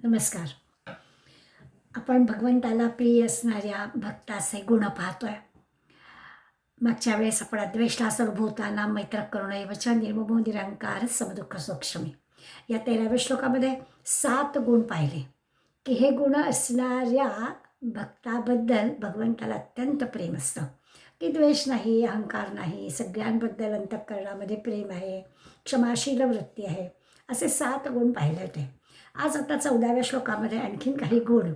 नमस्कार. आपण भगवंताला प्रिय असणाऱ्या भक्ताचे गुण पाहतोय. मागच्या वेळेस आपण अद्वेष्टा सर्वभूतानां मैत्र करुणैव च निर्ममो निरंकार समदुःख सूक्ष्मी या 13व्या श्लोकामध्ये 7 गुण पाहिले की हे गुण असणाऱ्या भक्ताबद्दल भगवंताला अत्यंत प्रेम असतं, की द्वेष नाही, अहंकार नाही, सगळ्यांबद्दल अंतःकरणामध्ये प्रेम आहे, क्षमाशील वृत्ती आहे, असे 7 गुण पाहिले होते. आज आता 14व्या श्लोकामध्ये आणखीन काही गुण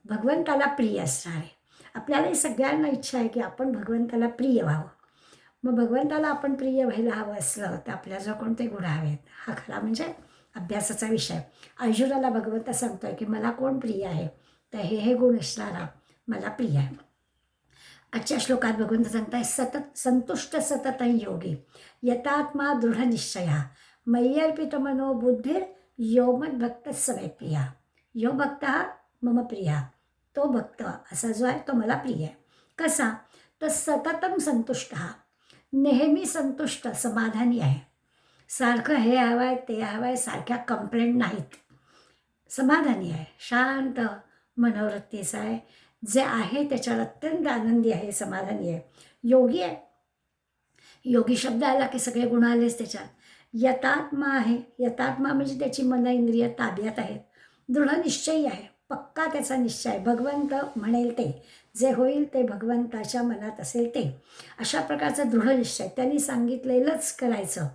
भगवंताला प्रिय असणार आहे. आपल्यालाही सगळ्यांना इच्छा आहे की आपण भगवंताला प्रिय व्हावं. मग भगवंताला आपण प्रिय व्हायला हवं असलं तर आपल्याजवळ कोणते गुण हवेत? हा खरा म्हणजे अभ्यासाचा विषय. अर्जुनाला भगवंत सांगतोय की मला कोण प्रिय आहे? तर हे गुण असणारा मला प्रिय आहे. आजच्या श्लोकात भगवंत सांगताय सतत संतुष्ट सतत योगी यतात्मा दृढनिश्चया मय्यर्पित मनो बुद्धिर यो मद्भक्त समे प्रिया. यो भक्त मम प्रिया. तो भक्त असा जो आहे तो मला प्रिय आहे. कसा? तर सततम संतुष्ट, नेहमी संतुष्ट समाधानी आहे. सारखं हे हवं आहे ते हवं आहे, सारख्या कंप्लेंट नाहीत. समाधानी आहे, शांत मनोवृत्तीचा आहे, जे आहे त्याच्यावर अत्यंत आनंदी आहे, समाधानी आहे, योगी आहे. योगी शब्द आला की सगळे गुण आलेच त्याच्यात. यतात्मा आहे. यतात्मा म्हणजे त्याची मन इंद्रिय ताब्यात आहेत. दृढनिश्चयी आहे, पक्का त्याचा निश्चय आहे. भगवंत म्हणेल ते, जे होईल ते भगवंताच्या मनात असेल ते. अशा प्रकारचा दृढनिश्चय, त्यांनी सांगितलेलंच करायचं.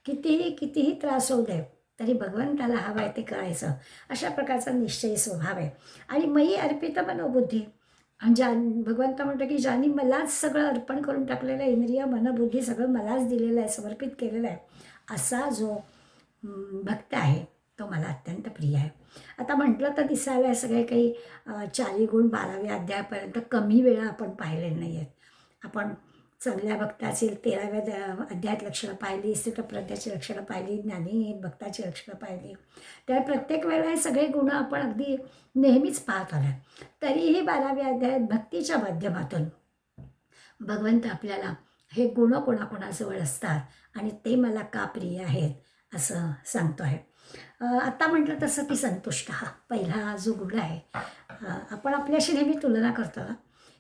कितीही त्रास होऊ दे तरी भगवंताला हवं आहे ते करायचं. अशा प्रकारचा निश्चयी स्वभाव आहे. आणि मयी अर्पित मनोबुद्धी, भगवंत म्हणतो की ज्यांनी मलाच सगळं अर्पण करून टाकलेलं आहे, इंद्रिय मनबुद्धी सगळं मलाच दिलेलं आहे, समर्पित केलेलं आहे, असा जो भक्त आहे तो मला अत्यंत प्रिय आहे. आता म्हटलं तर दिसायला सगळे काही 4 गुण 12व्या अध्यायापर्यंत कमी वेळा आपण पाहिले नाही आहेत. आपण चांगल्या भक्ताची 13व्या अध्यायात लक्षणं पाहिली, स्थितप्रज्ञाची लक्षणं पाहिली, ज्ञानी भक्ताची लक्षणं पाहिली. त्या प्रत्येक वेळेला हे सगळे गुण आपण अगदी नेहमीच पाहत आलो. तरीही 12व्या अध्यायात भक्तीच्या माध्यमातून भगवंत आपल्याला हे गुण कोणाकोणाजवळ असतात आणि ते मला का प्रिय आहेत असं सांगतो आहे. आता म्हटलं तसं की संतुष्ट हा पहिला जो गुण आहे. आपण आपल्याशी नेहमी तुलना करतो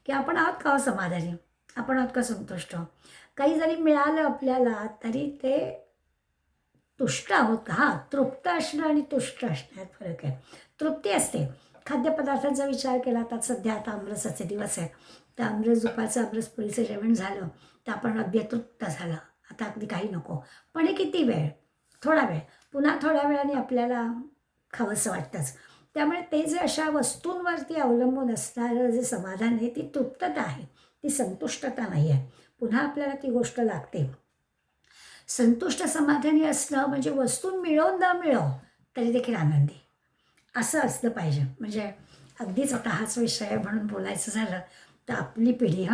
की आपण आहोत का समाधानी, आपण आहोत का संतुष्ट. काही जरी मिळालं आपल्याला तरी ते तुष्ट आहोत का? हां, तृप्त असणं आणि तुष्ट असण्यात फरक आहे. तृप्ती असते. खाद्यपदार्थांचा विचार केला तर सध्या आता आमरसाचे दिवस आहेत, तर आमरस दुपारचं आमरसपोळीचं जेवण झालं तर आपण अगदी तृप्त झालं, आता अगदी काही नको. पण हे किती वेळ? थोडा वेळ. पुन्हा थोड्या वेळाने आपल्याला खावंसं वाटतंच. त्यामुळे ते जे अशा वस्तूंवरती अवलंबून असणारं जे समाधान आहे, ती तृप्तता आहे, ती संतुष्टता नाही आहे. पुन्हा आपल्याला ती गोष्ट लागते. संतुष्ट समाधानी असणं म्हणजे वस्तू मिळो न मिळो तरी देखील आनंदी, असं असलं पाहिजे. म्हणजे अगदीच आता हाच विषय म्हणून बोलायचं झालं तर आपली पिढी,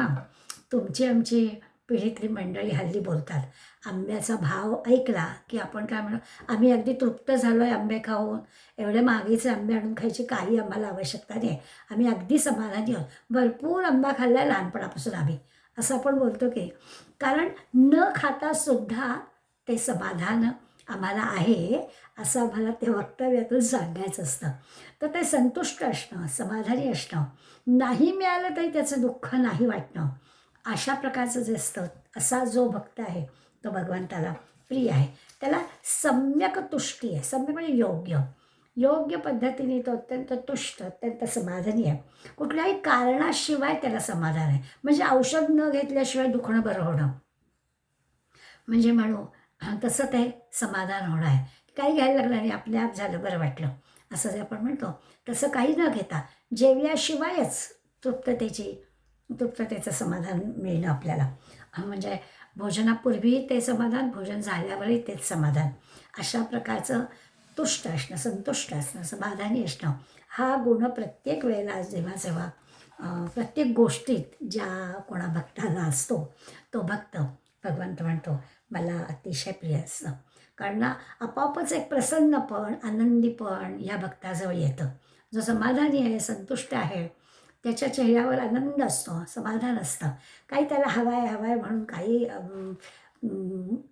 तुमची आमची पिढीतली मंडळी हल्ली बोलतात, आंब्याचा भाव ऐकला की आपण काय म्हणू, आम्ही अगदी तृप्त झालो आहे आंबे खाऊन, एवढे महागीचे आंबे आणून खायची काही आम्हाला आवश्यकता नाही, आम्ही अगदी समाधानी आहोत, भरपूर आंबा खाल्ला आहे लहानपणापासून आम्ही, असं आपण बोलतो की. कारण न खाता सुद्धा ते समाधान आम्हाला आहे असं आम्हाला ते वक्तव्यातून सांगायचं असतं. तर ते संतुष्ट असणं, समाधानी असणं, नाही मिळालं तरी त्याचं दुःख नाही वाटणं, अशा प्रकारचं जे असतं, असा जो भक्त आहे तो भगवंताला प्रिय आहे. त्याला सम्यक तुष्टी आहे. सम्यक म्हणजे योग्य, योग्य पद्धतीने तो अत्यंत तुष्ट, अत्यंत समाधानी आहे. कुठल्याही कारणाशिवाय त्याला समाधान आहे. म्हणजे औषध न घेतल्याशिवाय दुखणं बरं होणं, म्हणजे म्हणू तसं ते समाधान होणं आहे. काही घ्यायला लागलं आणि आपल्या आप झालं, बरं वाटलं, असं जे आपण म्हणतो तसं काही न घेता जेवल्याशिवायच तृप्ततेचं समाधान मिळणं आपल्याला. म्हणजे भोजनापूर्वी ते समाधान, भोजन झाल्यावरही तेच समाधान, अशा प्रकारचं तुष्ट असणं, संतुष्ट असणं, समाधानी असणं, हा गुण प्रत्येक वेळेला जेव्हा प्रत्येक गोष्टीत ज्या कोणा भक्ताला असतो तो भक्त भगवंत म्हणतो मला अतिशय प्रिय असतं. कारण आपोआपच एक प्रसन्नपण, आनंदीपण या भक्ताजवळ येतं. जो समाधानी आहे, संतुष्ट आहे, त्याच्या चेहऱ्यावर आनंद असतो, समाधान असतं. काही त्याला हवं आहे म्हणून काही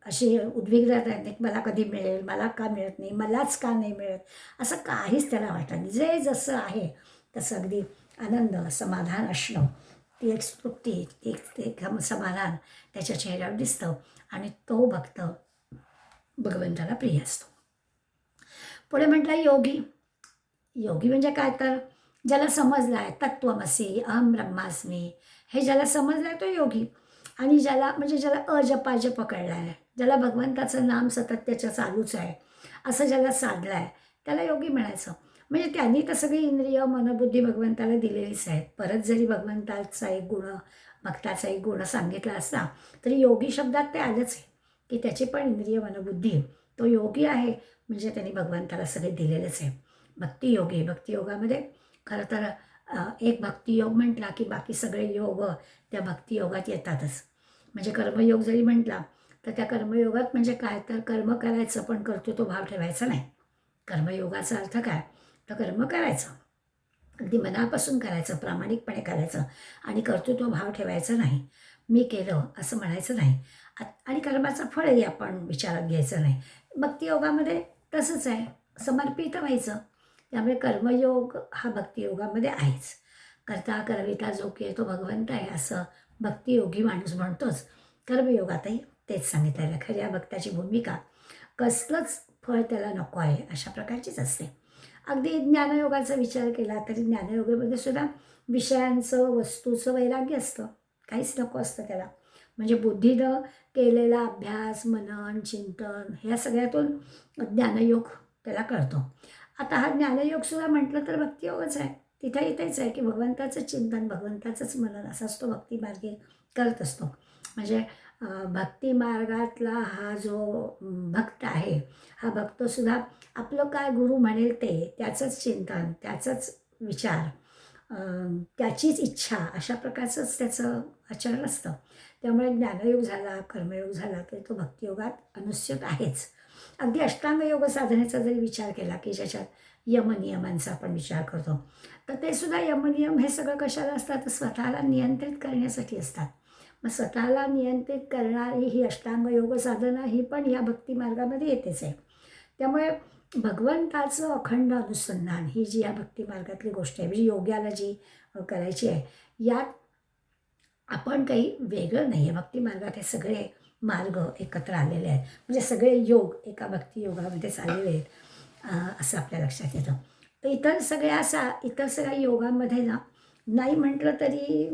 अशी उद्विग्नता येते की मला कधी मिळेल, मला का मिळत नाही, मलाच का नाही मिळत, असं काहीच त्याला वाटत नाही. जे जसं आहे तसं अगदी आनंद, समाधान असणं, ती एक तृप्ती, ते एक समाधान त्याच्या चेहऱ्यावर दिसतं आणि तो भक्त भगवंताला प्रिय असतो. पुढे म्हटलं योगी. योगी म्हणजे काय तर ज्याला समजलं आहे तत्त्वमसी, अहम ब्रह्मास्मी, हे ज्याला समजलं आहे तो योगी. आणि ज्याला अजपाजप पकडला आहे, ज्याला भगवंताचं नाम सतत त्याच्या चालूच आहे, असं ज्याला साधलं आहे त्याला योगी म्हणायचं. म्हणजे त्यांनी तर सगळी इंद्रिय मनबुद्धी भगवंताला दिलेलीच आहेत. परत जरी भगवंताचा एक गुण, भक्ताचा एक गुण सांगितला असता तरी योगी शब्दात ते आलंच आहे की त्याची पण इंद्रिय मनबुद्धी, तो योगी आहे म्हणजे त्यांनी भगवंताला सगळे दिलेलेच आहे. भक्तियोगी, भक्तियोगामध्ये खरं तर एक भक्तियोग म्हटला की बाकी सगळे योग त्या भक्तियोगात येतातच. म्हणजे कर्मयोग जरी म्हटला तर त्या कर्मयोगात म्हणजे काय तर कर्म करायचं पण कर्तृत्व भाव ठेवायचा नाही. कर्मयोगाचा अर्थ काय तर कर्म करायचं, अगदी मनापासून करायचं, प्रामाणिकपणे करायचं आणि कर्तृत्व भाव ठेवायचं नाही. मी केलं असं म्हणायचं नाही. आणि कर्माचं फळही आपण विचारात घ्यायचं नाही. भक्तियोगामध्ये तसंच आहे, समर्पित व्हायचं. त्यामुळे कर्मयोग हा भक्तियोगामध्ये आहेच. करता करविता जो की तो भगवंत आहे असं भक्तियोगी माणूस म्हणतोच. कर्मयोगातही तेच सांगितलेलं आहे. खऱ्या भक्ताची भूमिका कसलंच फळ त्याला नको आहे अशा प्रकारचीच असते. अगदी ज्ञानयोगाचा विचार केला तरी ज्ञानयोगामध्ये सुद्धा विषयांचं, वस्तूचं वैराग्य असतं. काहीच नको असतं त्याला. म्हणजे बुद्धीनं केलेला अभ्यास, मनन, चिंतन ह्या सगळ्यातून ज्ञानयोग त्याला कळतो. आता हा ज्ञानयोगसुद्धा म्हटलं तर भक्तियोगच आहे. तिथंही तेच आहे की भगवंताचं चिंतन, भगवंताचंच मनन असाच तो भक्तिमार्गी करत असतो. म्हणजे भक्ती मार्गातला हा जो भक्त आहे, हा भक्तसुद्धा आपलं काय गुरु म्हणेल ते, त्याचंच चिंतन, त्याचंच विचार, त्याचीच इच्छा अशा प्रकारचंच त्याचं आचरण असतं. त्यामुळे ज्ञानयोग झाला, कर्मयोग झाला तरी तो भक्तियोगात अनुस्यूत आहेच. अगदी अष्टांग योग साधनेचा जरी विचार केला की ज्याच्यात यमनियमांचा आपण विचार करतो, तर ते सुद्धा यमनियम हे सगळं कशाला असतात तर स्वतःला नियंत्रित करण्यासाठी असतात. मग स्वतःला नियंत्रित करणारी ही अष्टांग योग साधना ही पण या भक्तिमार्गामध्ये येतेच आहे. त्यामुळे भगवंताचं अखंड अनुसंधान ही जी या भक्तिमार्गातली गोष्ट आहे, म्हणजे योग्याला जी करायची आहे, यात आपण काही वेगळं नाही आहे. भक्तिमार्गात हे सगळे मार्ग एकत्र आलेले आहेत. म्हणजे सगळे योग एका भक्तियोगामध्येच आलेले आहेत असं आपल्या लक्षात येतं. तर इतर सगळ्या योगामध्ये ना नाही म्हटलं तरी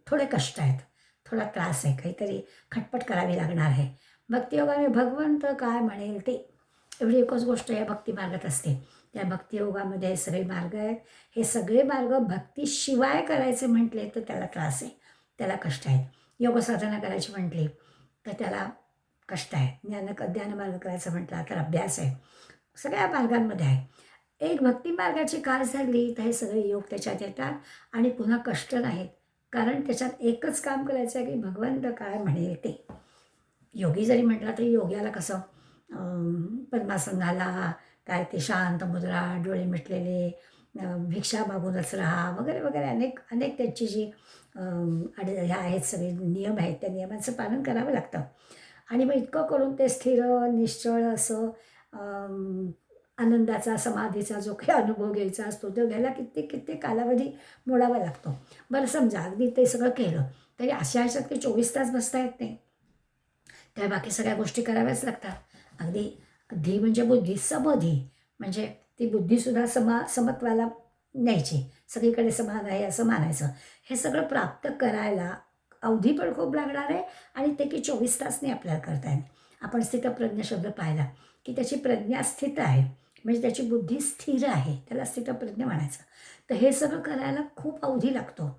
थोडे कष्ट आहेत, थोडा त्रास आहे, काहीतरी खटपट करावी लागणार आहे. भक्तियोगाने भगवंत काय म्हणेल ते एवढी एकच गोष्ट या भक्तिमार्गात असते. त्या भक्तियोगामध्ये हे सगळे मार्ग आहेत. हे सगळे मार्ग भक्तीशिवाय करायचे म्हटले तर त्याला त्रास आहे, त्याला कष्ट आहेत. योगसाधना करायची म्हटली तर त्याला कष्ट आहे. ध्यानमार्ग करायचं म्हटलं तर अभ्यास आहे. सगळ्या मार्गांमध्ये आहे. एक भक्तिमार्गाची कास धरली तर हे सगळे योग त्याच्यात येतात आणि पुन्हा कष्ट नाहीत. कारण त्याच्यात एकच काम करायचं आहे की भगवंत काय म्हणेल ते. योगी जरी म्हटला तरी योग्याला कसं पद्मासनाला काय ते शांत मुद्रा, डोळे मिटलेले, भिक्षा मागूनच राहा वगैरे वगैरे अनेक अनेक त्यांची जी ह्या आहेत सगळे नियम आहेत, त्या नियमांचं पालन करावं लागतं. आणि मग इतकं करून ते स्थिर, निश्चळ असं आनंदाचा, समाधीचा जो काही अनुभव घ्यायचा असतो तो घ्यायला कित्येक कित्येक कालावधी मोडावा लागतो. बरं समजा अगदी ते सगळं केलं तरी अशा ह्याच्यात काही 24 तास बसता येत नाही. त्या बाकी सगळ्या गोष्टी कराव्याच लागतात. अगदी धी म्हणजे बुद्धी, समधी म्हणजे ती बुद्धीसुद्धा समत्वाला न्यायची, सगळीकडे समान आहे असं मानायचं. हे सगळं प्राप्त करायला अवधी पण खूप लागणार आहे आणि ते की 24 तास नाही आपल्याला करता येईल. आपण स्थितप्रज्ञ शब्द पाहिला की त्याची प्रज्ञा स्थित आहे, म्हणजे त्याची बुद्धी स्थिर आहे, त्याला स्थितप्रज्ञ म्हणायचं. तर हे सगळं करायला खूप अवधी लागतो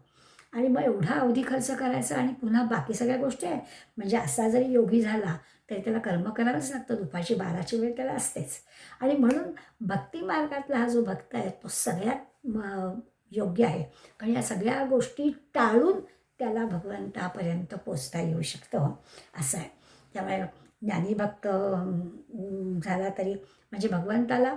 आणि मग एवढा अवधी खर्च करायचा आणि पुन्हा बाकी सगळ्या गोष्टी आहेत. म्हणजे असा जरी योगी झाला तरी त्याला कर्म करावंच लागतं. दुपारची 12ची वेळ त्याला असतेच. आणि म्हणून भक्ती मार्गातला हा जो भक्त आहे तो सगळ्यात योग्य आहे. कारण या सगळ्या गोष्टी टाळून त्याला भगवंतापर्यंत पोचता येऊ शकतं असं आहे. त्यामुळे ज्ञानी भक्त झाला तरी म्हणजे भगवंताला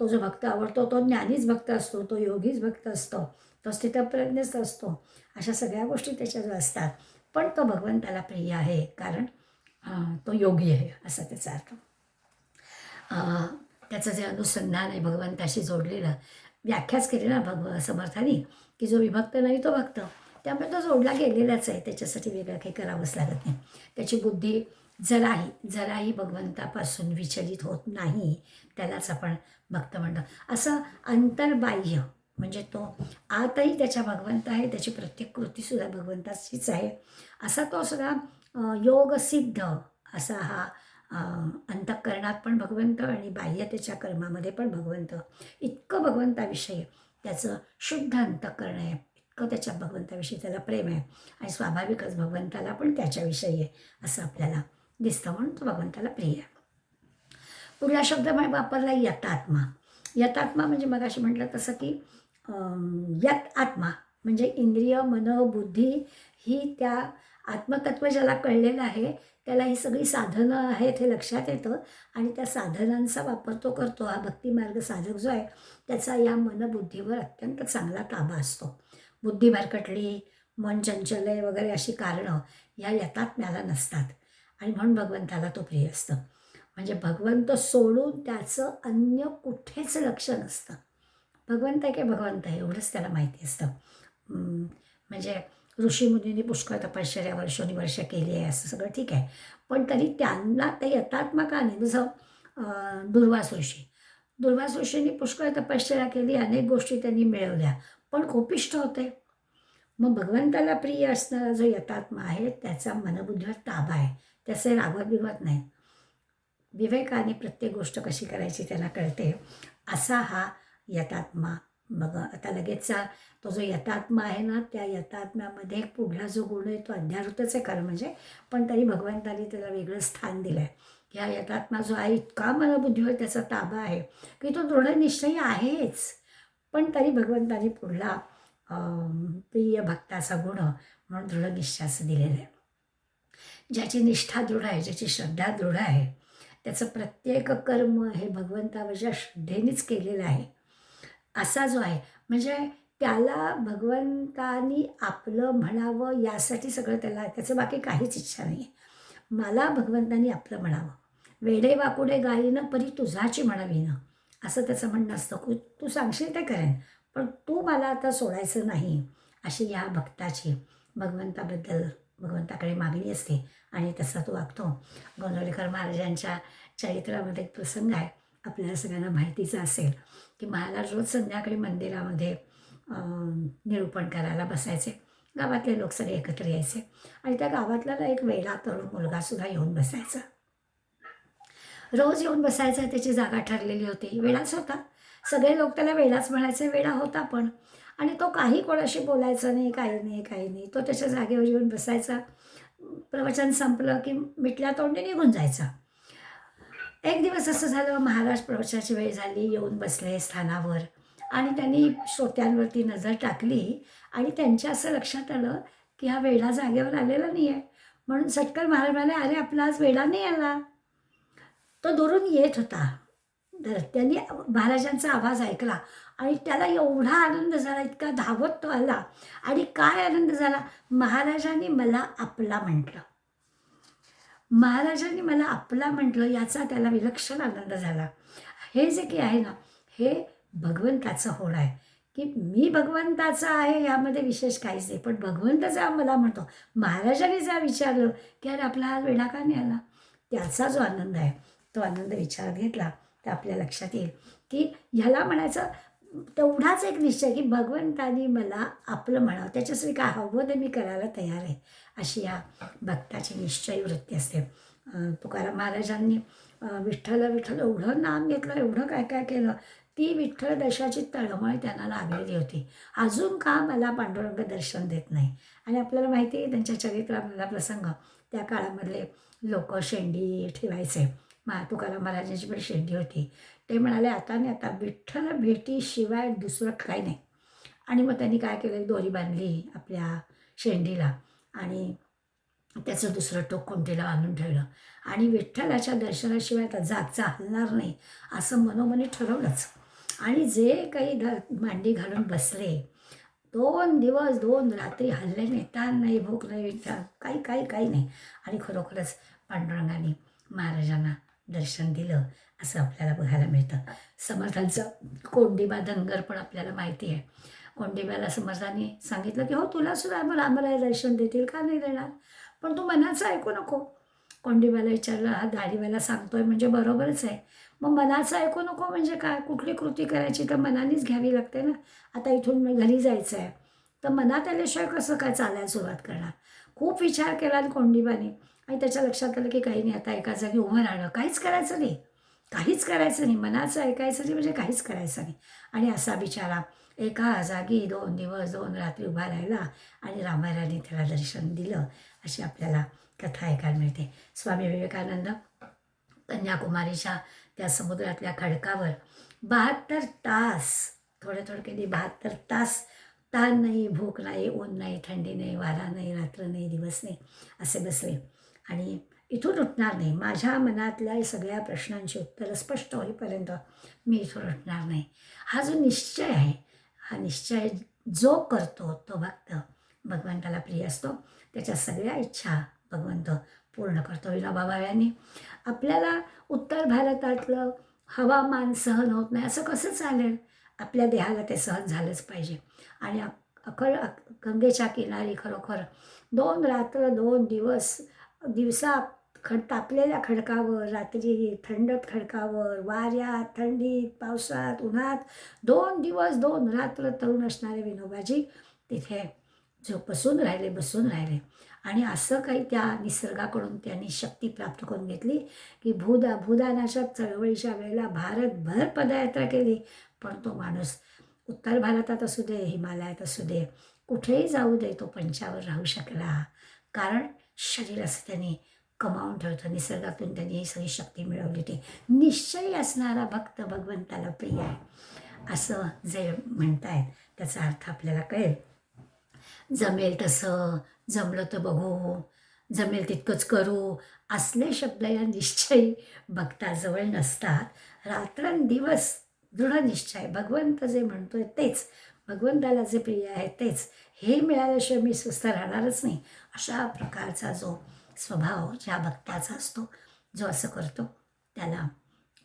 तो जो भक्त आवडतो तो ज्ञानीच भक्त असतो, तो योगीच भक्त असतो, तो स्थितप्रज्ञच असतो. अशा सगळ्या गोष्टी त्याच्याजवळ असतात. पण तो भगवंताला प्रिय आहे कारण तो योगी आहे असा त्याचा अर्थ. त्याचं जे अनुसंधान आहे भगवंताशी जोडलेलं, व्याख्याच केली ना समर्थांनी, की जो विभक्त नाही तो भक्त. त्यामुळे तो जोडला गेलेलाच आहे, त्याच्यासाठी वेगळं काही करावंच लागत नाही. त्याची बुद्धी जराही भगवंतापासून विचलित होत नाही, त्यालाच आपण भक्त म्हणतो. असं अंतर्बाह्य म्हणजे तो आतही त्याच्या भगवंत आहे, त्याची प्रत्येक कृतीसुद्धा भगवंताचीच आहे, असा तो सगळा योगसिद्ध असा हा अंतःकरणात पण भगवंत आणि बाह्य त्याच्या कर्मामध्ये पण भगवंत. इतकं भगवंताविषयी त्याचं शुद्ध अंतःकरण आहे, इतकं त्याच्या भगवंताविषयी त्याला प्रेम आहे आणि स्वाभाविकच भगवंताला पण त्याच्याविषयी आहे असं आपल्याला दिसतं, म्हणून तो भगवंताला प्रिय आहे. पुढला शब्द वापरला यतात्मा. यतात्मा म्हणजे मगाशी म्हटलं तसं की यत आत्मा म्हणजे इंद्रिय, मन, बुद्धी ही त्या आत्मतत्व ज्याला कळलेलं आहे त्याला ही सगळी साधनं आहेत हे लक्षात येतं आणि त्या साधनांचा वापर तो करतो. हा भक्तिमार्ग साधक जो आहे त्याचा या मनबुद्धीवर अत्यंत चांगला ताबा असतो. बुद्धी भरकटली, मन चंचल आहे वगैरे अशी कारणं या यतात्म्याला नसतात आणि म्हणून भगवंताला तो प्रिय असतं. म्हणजे भगवंत सोडून त्याचं अन्य कुठेच लक्ष नसतं. भगवंत आहे की भगवंत आहे एवढंच त्याला माहिती असतं. म्हणजे ऋषीमुनींनी पुष्कळ तपश्चर्या वर्षोनिवर्ष केली आहे असं सगळं ठीक आहे, पण तरी त्यांना ते यतात्मा का नाही. जसं दुर्वास ऋषींनी पुष्कळ तपश्चर्या केली, अनेक गोष्टी त्यांनी मिळवल्या, पण कोपिष्ठ होते. मग भगवंताला प्रिय असणारा जो यतात्मा आहे त्याचा मनबुद्धीवर ताबा आहे, त्याचे रागवत बिगवत नाही. विवेकाने प्रत्येक गोष्ट कशी करायची त्याला कळते, असा हा यतात्मा. मग आता लगेचचा तो जो यतात्मा आहे ना, त्या यतात्म्यामध्ये पुढला जो गुण आहे तो अध्यावृतच आहे खरं म्हणजे, पण तरी भगवंताने त्याला वेगळं स्थान दिलं आहे. की हा यतात्मा जो आहे इतका मनबुद्धीवर त्याचा ताबा आहे की तो दृढनिश्चयी आहेच, पण तरी भगवंताने पुढला प्रिय भक्ताचा गुण म्हणून दृढनिश्चय असं दिलेलं आहे. ज्याची निष्ठा दृढ आहे, ज्याची श्रद्धा दृढ आहे, त्याचं प्रत्येक कर्म हे भगवंतावरच्या श्रद्धेनेच केलेलं आहे असा जो आहे, म्हणजे त्याला भगवंतानी आपलं म्हणावं यासाठी सगळं त्याचं बाकी काहीच इच्छा नाही आहे. मला भगवंतानी आपलं म्हणावं, वेडे वाकुडे गायीनं परी तुझाची म्हणावीनं असं त्याचं म्हणणं असतं. तू सांगशील ते करेन, पण तू मला आता सोडायचं नाही अशी या भक्ताची भगवंताकडे मागणी असते आणि तसा तो वागतो. गोंदवलेकर महाराजांच्या चरित्रामध्ये एक प्रसंग आहे, आपल्याला सगळ्यांना माहितीचा असेल, की महाराज रोज संध्याकाळी मंदिरामध्ये निरूपण करायला बसायचे. गावातले लोक सगळे एकत्र यायचे आणि त्या गावातला एक वेडा तरुण मुलगासुद्धा येऊन बसायचा. रोज येऊन बसायचा, त्याची जागा ठरलेली होती, वेडाच होता. सगळे लोक त्याला वेडाच म्हणायचे, वेडा होता पण. आणि तो काही कोणाशी बोलायचा नाही, काही नाही. तो त्याच्या जागेवर येऊन बसायचा. प्रवचन संपलं की मिटल्या तोंडी निघून जायचा. एक दिवस असं झालं, महाराज प्रवचनाची वेळ झाली, येऊन बसले स्थानावर आणि त्यांनी श्रोत्यांवरती नजर टाकली आणि त्यांच्या असं लक्षात आलं की हा वेडा जागेवर आलेला नाही आहे. म्हणून सटकन महाराज म्हणाले, अरे आपला आज वेडा नाही आला. तो दुरून येत होता. तर त्यांनी महाराजांचा आवाज ऐकला आणि त्याला एवढा आनंद झाला, इतका धावत तो आला. आणि काय आनंद झाला, महाराजांनी मला आपला म्हटलं. महाराजांनी मला आपला म्हटलं याचा त्याला विलक्षण आनंद झाला. हे जे काही आहे ना, हे भगवंताचं होणं आहे, की मी भगवंताचा आहे यामध्ये विशेष काहीच नाही, पण भगवंत जेव्हा मला म्हणतो, महाराजांनी जेव्हा विचारलं की अरे आपला हा वेडा का नाही आला, त्याचा जो आनंद आहे तो आनंद विचारात घेतला तर आपल्या लक्षात येईल की ह्याला म्हणायचं तेवढाच एक निश्चय की भगवंतानी मला आपलं म्हणावं, त्याच्यासाठी काय हवं ते मी करायला तयार आहे अशी या भक्ताची निश्चयी वृत्ती असते. तुकाराम महाराजांनी विठ्ठल विठ्ठल एवढं नाम घेतलं, एवढं काय काय केलं, ती विठ्ठल दशाची तळमळ त्यांना लागलेली होती. अजून का मला पांडुरंग दर्शन देत नाही. आणि आपल्याला माहिती आहे त्यांच्या चरित्रामधला प्रसंग, त्या काळामधले लोक शेंडी ठेवायचे. तुकाराम महाराजांची पण शेंडी होती. ते म्हणाले आता नाही, आता विठ्ठल भेटीशिवाय दुसरं काही नाही. आणि मग त्यांनी काय केलं, एक दोरी बांधली आपल्या शेंडीला आणि त्याचं दुसरं टोक कुंटीला बांधून ठेवलं आणि विठ्ठलाच्या दर्शनाशिवाय आता जागचा हलणार नाही असं मनोमनी ठरवलंच. आणि जे काही मांडी घालून बसले, 2 दिवस 2 रात्री हल्ले नाही, ताण नाही, भूक नाही, काही काही काही नाही. आणि खरोखरच पांडुरंगाने महाराजांना दर्शन दिलं असं आपल्याला बघायला मिळतं. समर्थांचं कोंडीबा धनगर पण आपल्याला माहिती आहे. कोंडीबाला समर्थांनी सांगितलं की हो तुला सुद्धा आम्हाला दर्शन देतील, का नाही देणार, पण तू मनाचं ऐकू नको. कोंडीबाला विचारलं, हा दाढीवाला सांगतोय म्हणजे बरोबरच आहे. मग मनाचं ऐकू नको म्हणजे काय, कुठली कृती करायची तर मनानेच घ्यावी लागते ना. आता इथून घरी जायचं आहे तर मनात आल्याशिवाय कसं काय चालायला सुरुवात करणार. खूप विचार केला कोंडीबाने आणि त्याच्या लक्षात आलं की काही नाही, आता एका जागी उभं राहणं, काहीच करायचं नाही, काहीच करायचं नाही, मनाचं ऐकायचं नाही म्हणजे काहीच करायचं नाही. आणि असा बिचारा एका जागी 2 दिवस 2 रात्री उभा राहिला आणि रामायणाने त्याला दर्शन दिलं, अशी आपल्याला कथा ऐकायला मिळते. स्वामी विवेकानंद कन्याकुमारीच्या त्या समुद्रातल्या खडकावर 72 तास, थोडे थोडके 72 तास, ताण नाही, भूक नाही, ऊन नाही, थंडी नाही, वारा नाही, रात्र नाही, दिवस नाही, असे बसले आणि इथून उठणार नाही. माझ्या मनातल्या सगळ्या प्रश्नांची उत्तरं स्पष्ट होईपर्यंत मी इथून उठणार नाही. हा जो निश्चय आहे, हा निश्चय जो करतो तो भक्त भगवंताला प्रिय असतो. त्याच्या सगळ्या इच्छा भगवंत पूर्ण करतो. विनोबा भावे यांनी आपल्याला उत्तर भारतातलं हवामान सहन होत नाही असं कसं चालेल, आपल्या देहाला ते सहन झालंच पाहिजे. आणि गंगेच्या किनारी खरोखर 2 रात्र 2 दिवस, दिवसा तापलेल्या खडकावर, रात्री थंडत खडकावर, वाऱ्यात, थंडीत, पावसात, उन्हात 2 दिवस 2 रात्र तरुण असणारे विनोबाजी तिथे बसून राहिले. आणि असं काही त्या निसर्गाकडून त्यांनी शक्ती प्राप्त करून घेतली की भूदानाच्या चळवळीच्या वेळेला भारतभर पदयात्रा केली. पण तो माणूस उत्तर भारतात असू दे, हिमालयात असू दे, कुठेही जाऊ दे, तो पंचावर राहू शकला. कारण शरीर असं त्यांनी कमावून ठेवतं. निसर्गातून त्यांनी ही सगळी शक्ती मिळवली होती. निश्चयी असणारा भक्त भगवंताला प्रिय आहे असं जे म्हणतायत त्याचा अर्थ आपल्याला कळेल. जमेल तसं, जमलं तर बघू, जमेल तितकंच करू, असले शब्द या निश्चयी भक्ताजवळ नसतात. रात्रंदिवस दृढ निश्चय, भगवंत जे म्हणतोय तेच, भगवंताला जे प्रिय आहे तेच, हे मिळाल्याशिवाय मी स्वस्थ राहणारच नाही, अशा प्रकारचा जो स्वभाव ज्या भक्ताचा असतो, जो असं करतो त्याला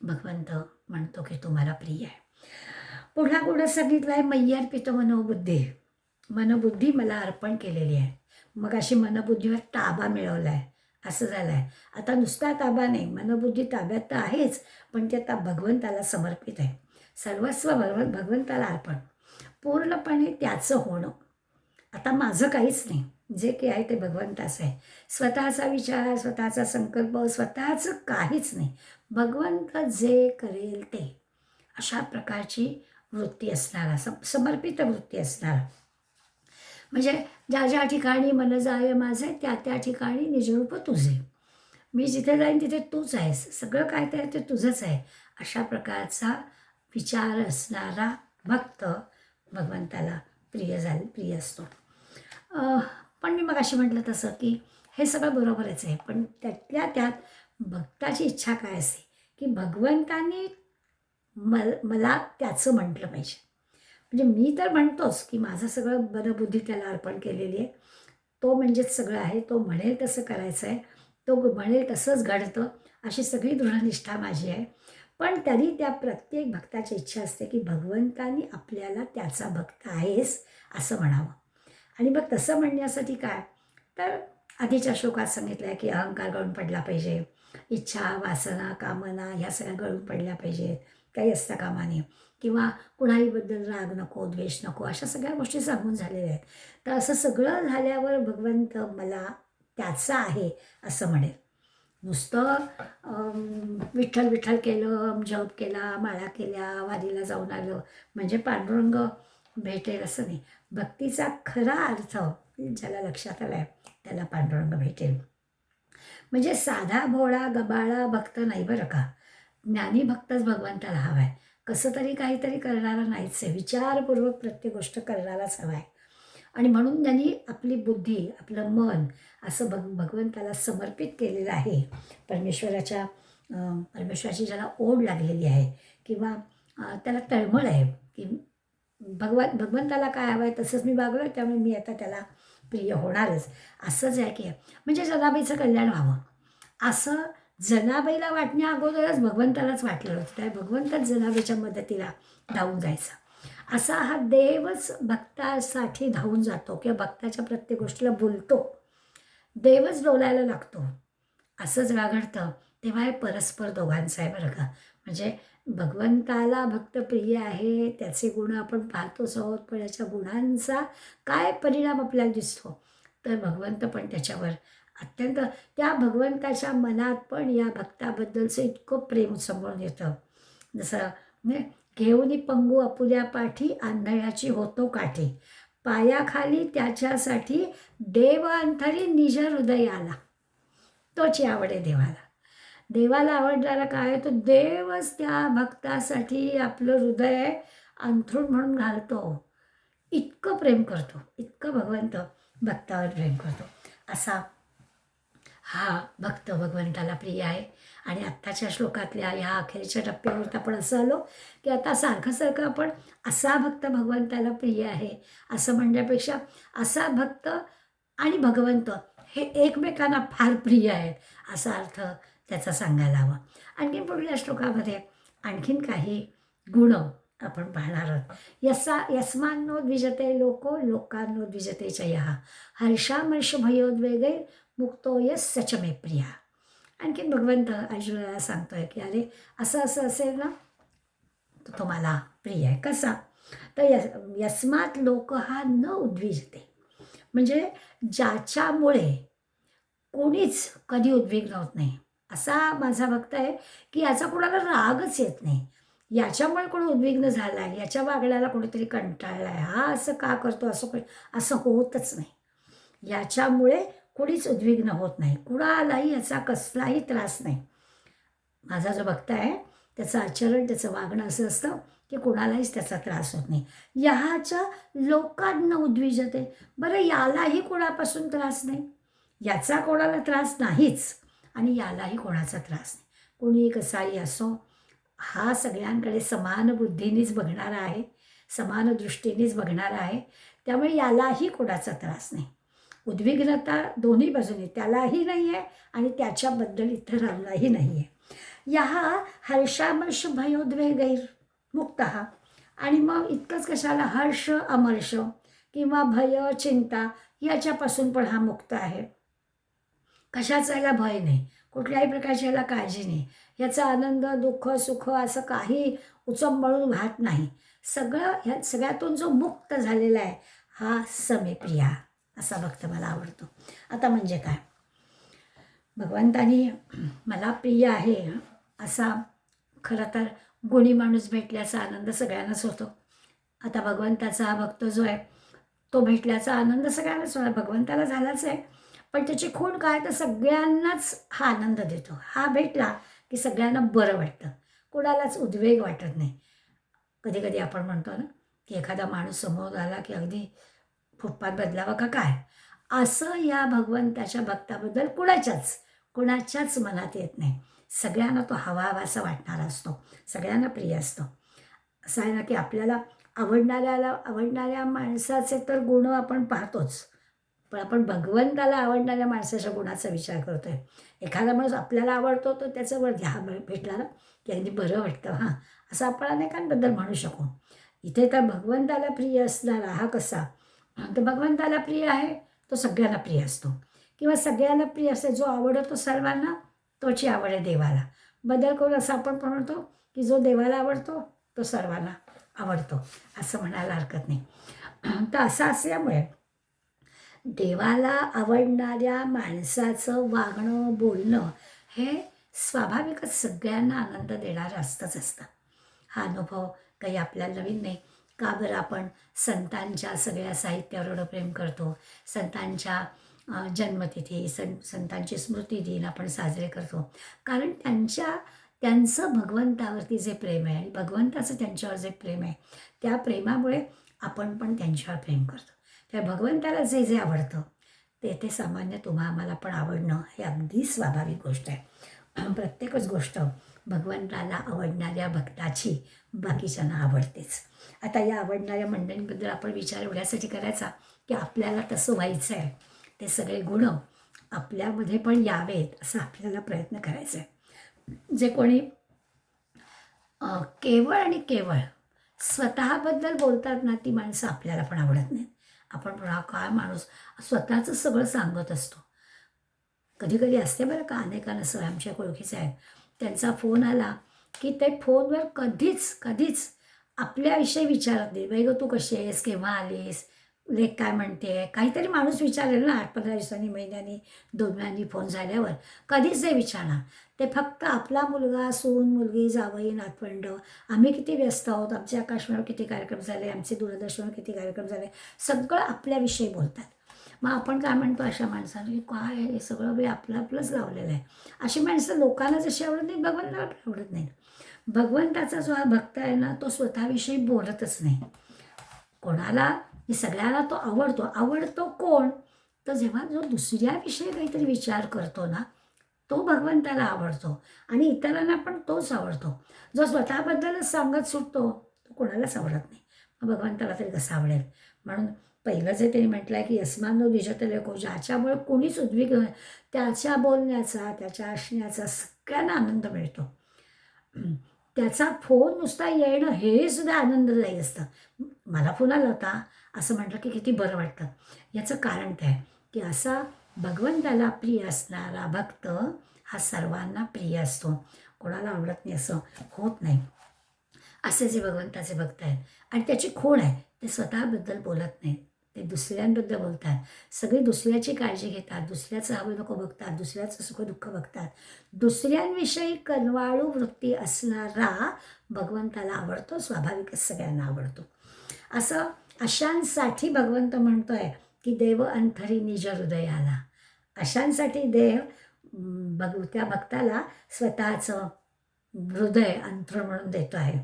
भगवंत म्हणतो की तुम्हाला प्रिय आहे. पुढला गुण सांगितला आहे, मय्ये अर्पितो मनोबुद्धी, मनोबुद्धी मला अर्पण केलेली आहे. मग अशी मनोबुद्धीवर ताबा मिळवला आहे असं झालं आहे. आता नुसता ताबा नाही, मनोबुद्धी ताब्यात तर आहेच, पण ते आता भगवंताला समर्पित आहे. सर्वस्व भगवंताला अर्पण, पूर्णपणे त्याचं होणं. आता माझं काहीच नाही, जे काही आहे ते भगवंताचं आहे. स्वतःचा विचार, स्वतःचा संकल्प, स्वतःचं काहीच नाही, भगवंत जे करेल ते, अशा प्रकारची वृत्ती असणारा, समर्पित वृत्ती असणारा. म्हणजे ज्या ज्या ठिकाणी मन जाय माझे, त्या त्या ठिकाणी निजरूप तुझे, मी जिथे जाईन तिथे तूच आहेस, सगळं काय ते तुझंच आहे, अशा प्रकारचा विचार असणारा भक्त भगवंताला प्रिय असतो. पण मी मगाशी म्हटलं तसं की हे सगळं बरोबरच आहे, पण त्यातल्या त्यात भक्ताची इच्छा काय असते की भगवंतांनी मला त्याचं म्हटलं पाहिजे. म्हणजे मी तर म्हणतोच की माझं सगळं मनबुद्धी त्याला अर्पण केलेली आहे, तो म्हणजेच सगळं आहे, तो म्हणेल तसं करायचं आहे, तो म्हणेल तसंच घडतं, अशी सगळी दृढनिष्ठा माझी आहे. पण तरी त्या प्रत्येक भक्ताची इच्छा असते की भगवंतानी आपल्याला त्याचा भक्त आहेस असं म्हणावं. आणि मग तसं म्हणण्यासाठी काय, तर आधीच्या श्लोकात सांगितलं आहे की अहंकार गळून पडला पाहिजे, इच्छा, वासना, कामना ह्या सगळ्या गळून पडल्या पाहिजेत, काही असता कामा नये, किंवा कुणाहीबद्दल राग नको, द्वेष नको, अशा सगळ्या गोष्टी सांगून झालेल्या आहेत. तर असं सगळं झाल्यावर भगवंत मला त्याचा आहे असं म्हणेल. नुसतं विठ्ठल विठ्ठल केलं, जप केला, माळा केल्या, वारीला जाऊन आलं म्हणजे पांडुरंग भेटेल असं नाही. भक्तीचा खरा अर्थ ज्याला लक्षात आला आहे त्याला पांडुरंग भेटेल. म्हणजे साधा भोळा गबाळा भक्त नाही बरं का, ज्ञानी भक्तच भगवंताला हवा आहे. कसं तरी काहीतरी करणारा नाहीच आहे, विचारपूर्वक प्रत्येक गोष्ट करणाराच हवा आहे. आणि म्हणून त्यांनी आपली बुद्धी, आपलं मन असं भगवंताला समर्पित केलेलं आहे. परमेश्वराची ज्याला ओढ लागलेली आहे किंवा त्याला तळमळ आहे की भगवंताला काय हवं आहे तसंच मी वागलो, त्यामुळे मी आता त्याला प्रिय होणारच. असंच आहे की म्हणजे जनाबाईचं कल्याण व्हावं असं जनाबाईला वाटण्या अगोदरच भगवंतालाच वाटलेलं होतं. त्या भगवंतच जनाबाईच्या मदतीला धावून जायचा. असा हा देवच भक्तासाठी धावून जातो किंवा भक्ताच्या प्रत्येक गोष्टीला बोलतो. देवच बोलायला लागतो. असं जेव्हा घडतं तेव्हा हे परस्पर दोघांचं आहे बरं का. म्हणजे भगवंताला भक्त प्रिय आहे, त्याचे गुण आपण पाहतोच आहोत, पण याच्या गुणांचा काय परिणाम आपल्याला दिसतो, तर भगवंत पण त्याच्यावर अत्यंत त्या भगवंताच्या मनात पण या भक्ताबद्दलचं इतकं प्रेम उचंबळून येतं. जसं म्हणजे घेऊनी पंगू आपुल्या पाठी आंधळ्याची होतो काठी, पायाखाली त्याच्यासाठी देव अंतरी निज हृदय आला. तोची आवड आहे देवाला. देवाला आवडणारा काय तो देवच त्या भक्तासाठी आपलं हृदय अंथरूण म्हणून घालतो. इतकं प्रेम करतो, इतकं भगवंत भक्तावर प्रेम करतो. असा हा भक्त भगवंताला प्रिय आहे. आणि आत्ताच्या श्लोकातल्या ह्या अखेरच्या टप्प्यावर आपण असं आलो की आता सारखं आपण असा भक्त भगवंताला प्रिय आहे असं म्हणण्यापेक्षा असा भक्त आणि भगवंत हे एकमेकांना फार प्रिय आहेत असा अर्थ त्याचा सांगायला हवा. आणखीन पुढल्या श्लोकामध्ये आणखीन काही गुण आपण पाहणार आहोत. यस्मान्नो द्विजते लोको लोकांनो द्विजते च यः हर्षामर्ष भयोद्वेगै मुक्तो यस्य च मे प्रिया. आणखीन भगवंत अर्जुनाला सांगतोय की अरे असं असं असेल ना तर तो मला प्रिय आहे. कसा तर यस्मात लोक हा न उद्विजते, म्हणजे ज्याच्यामुळे कोणीच कधी उद्विग्न होत नाही. असा माझा भक्त आहे की याचा कोणाला रागच येत नाही. याच्यामुळे कोणी उद्विग्न झाला आहे, याच्या वागण्याला कोणीतरी कंटाळला आहे, हा असं का करतो असं होतच नाही. याच्यामुळे कोणीच उद्विग्न होत नाही, कुणालाही याचा कसलाही त्रास नाही. माझा जो भक्त आहे त्याचं आचरण त्याचं वागणं असं असतं की कोणालाहीच त्याचा त्रास होत नाही. ह्याच्या लोकांना उद्विजते, बरं यालाही कोणापासून त्रास नाही, याचा कोणाला त्रास नाहीच आणि यालाही कोणाचा त्रास नाही. कोणी कसाही असो हा सगळ्यांकडे समान बुद्धीनेच बघणारा आहे, समान दृष्टीनेच बघणारा आहे. त्यामुळे यालाही कोणाचा त्रास नाही. उद्विग्नता दोन्ही बाजूने त्यालाही नाही आहे आणि त्याच्याबद्दल इतरांनाही नाही आहे. ह्या हर्षामर्ष भयोद्वेगैर मुक्त हा. आणि मग इतकंच कशाला हर्ष अमर्ष किंवा भय चिंता याच्यापासून पण हा मुक्त आहे. कशाचा याला भय नाही, कुठल्याही प्रकारची याला काळजी नाही, याचा आनंद दुःख सुख असं काही उचंबळून वाहत नाही. सगळं ह्या सगळ्यातून जो मुक्त झालेला आहे हा समे प्रिया असा भक्त मला आवडतो. आता म्हणजे काय, भगवंतानी मला प्रिय आहे असा खरं तर गुणी माणूस भेटल्याचा आनंद सगळ्यांनाच होतो. आता भगवंताचा हा भक्त जो आहे तो भेटल्याचा आनंद सगळ्यांनाच होणार, भगवंताला झालाच आहे. पण त्याची खूण काय तर सगळ्यांनाच हा आनंद देतो. हा भेटला की सगळ्यांना बरं वाटतं, कोणालाच उद्वेग वाटत नाही. कधी कधी आपण म्हणतो ना की एखादा माणूस समोर आला की अगदी फुटपाथ बदलावा का काय, असं या भगवंताच्या भक्ताबद्दल कुणाच्याच मनात येत नाही. सगळ्यांना तो हवाहवासा वाटणारा असतो, सगळ्यांना प्रिय असतो. असं आहे ना की आपल्याला आवडणाऱ्या माणसाचे तर गुण आपण पाहतोच, पण आपण भगवंताला आवडणाऱ्या माणसाच्या गुणाचा विचार करतोय. एखादा माणूस आपल्याला आवडतो तर त्याचं वर घ्या भेटला ना की अगदी बरं वाटतं हां, असं आपण अनेकांबद्दल म्हणू शकू. इथे तर भगवंताला प्रिय असणारा हा कसा, तर भगवंताला प्रिय आहे तो सगळ्यांना प्रिय असतो किंवा सगळ्यांना प्रिय असते. जो आवडतो सर्वांना तोची आवड आहे देवाला. बदल करून असं आपण पण म्हणतो की जो देवाला आवडतो तो सर्वांना आवडतो असं म्हणायला हरकत नाही. तर असं असल्यामुळे देवाला आवडणाऱ्या माणसाचं वागणं बोलणं हे स्वाभाविकच सगळ्यांना आनंद देणारं असतं. हा अनुभव काही आपल्याला नवीन नाही. का बरं आपण संतांच्या सगळ्या साहित्यावर एवढं प्रेम करतो, संतांच्या जन्मतिथी संतांची स्मृतिदिन आपण साजरे करतो, कारण त्यांचं भगवंतावरती जे प्रेम आहे आणि भगवंताचं त्यांच्यावर जे प्रेम आहे त्या प्रेमामुळे आपण पण त्यांच्यावर प्रेम करतो. त्या भगवंताला जे जे आवडतं ते सामान्य तुम्हा आम्हाला पण आवडणं हे अगदी स्वाभाविक गोष्ट आहे. प्रत्येकच गोष्ट भगवंताला आवडणाऱ्या भक्ताची बाकीच्यांना आवडतेच. आता या आवडणाऱ्या मंडळींबद्दल आपण विचार एवढ्यासाठी करायचा की आपल्याला तसं व्हायचं आहे, ते सगळे गुण आपल्यामध्ये पण यावेत असं आपल्याला प्रयत्न करायचा आहे. जे कोणी केवळ आणि केवळ स्वतःबद्दल बोलतात ना, ती माणसं आपल्याला पण आवडत नाहीत. आपण पण हा काय माणूस स्वतःचं सगळं सांगत असतो. कधी कधी असते बरं का, अनेकांना सर आमच्या ओळखीचे आहेत, त्यांचा फोन आला की ते फोनवर कधीच आपल्याविषयी विचारत नाही. बाई गं तू कशी आहेस, केव्हा आलीस, लेक काय म्हणते, काहीतरी माणूस विचारेल ना 8-15 दिवसांनी, महिन्यांनी, 2 महिन्यांनी फोन झाल्यावर कधीच नाही विचारणार. ते फक्त आपला मुलगा, सून, मुलगी, जावई, नातवंड, आम्ही किती व्यस्त आहोत, आमचे आकाशवाणीवर किती कार्यक्रम झाले, आमचे दूरदर्शनवर किती कार्यक्रम झाले, सगळं आपल्याविषयी बोलतात. मग आपण काय म्हणतो अशा माणसाने, की काय हे सगळं बी आपलंच लावलेलं आहे. अशी माणसं लोकांना जशी आवडत नाही, भगवंताला पण आवडत नाही. भगवंताचा जो हा भक्त आहे ना, तो स्वतःविषयी बोलतच नाही कोणाला. सगळ्यांना तो आवडतो कोण, तर जेव्हा जो दुसऱ्याविषयी काहीतरी विचार करतो ना, तो भगवंताला आवडतो आणि इतरांना पण तोच आवडतो. जो स्वतःबद्दलच सांगत सुटतो तो कोणालाच आवडत नाही. मग भगवंताला तरी कसं आवडेल. म्हणून पहिलं जे त्यांनी म्हटलं आहे की यस्मानो द्विजतले को, ज्याच्यामुळे कोणीच उद्विग्न नाही, त्याच्या बोलण्याचा, त्याच्या असण्याचा सगळ्यांना आनंद मिळतो. त्याचा फोन नुसता येणं हे सुद्धा आनंददायी असतं. मला फोन आला होता असं म्हटलं की किती बरं वाटतं. याचं कारण काय की असा भगवंताला प्रिय असणारा भक्त हा सर्वांना प्रिय असतो. कोणाला आवडत नाही असं होत नाही. असे जे भगवंताचे भक्त आहेत आणि त्याची खूण आहे, ते स्वतःबद्दल बोलत नाहीत, ते दुसऱ्यांबद्दल बोलतात. सगळी दुसऱ्याची काळजी घेतात, दुसऱ्याचं हवं नको बघतात, दुसऱ्याचं सुखदुःख बघतात. दुसऱ्यांविषयी कनवाळू वृत्ती असणारा भगवंताला आवडतो, स्वाभाविकच सगळ्यांना आवडतो. अशांसाठी भगवंत म्हणतोय की देव अंतरी निज हृदयाला. अशांसाठी देव त्या भक्ताला स्वतःचं हृदय अंथरूण म्हणून देतो आहे,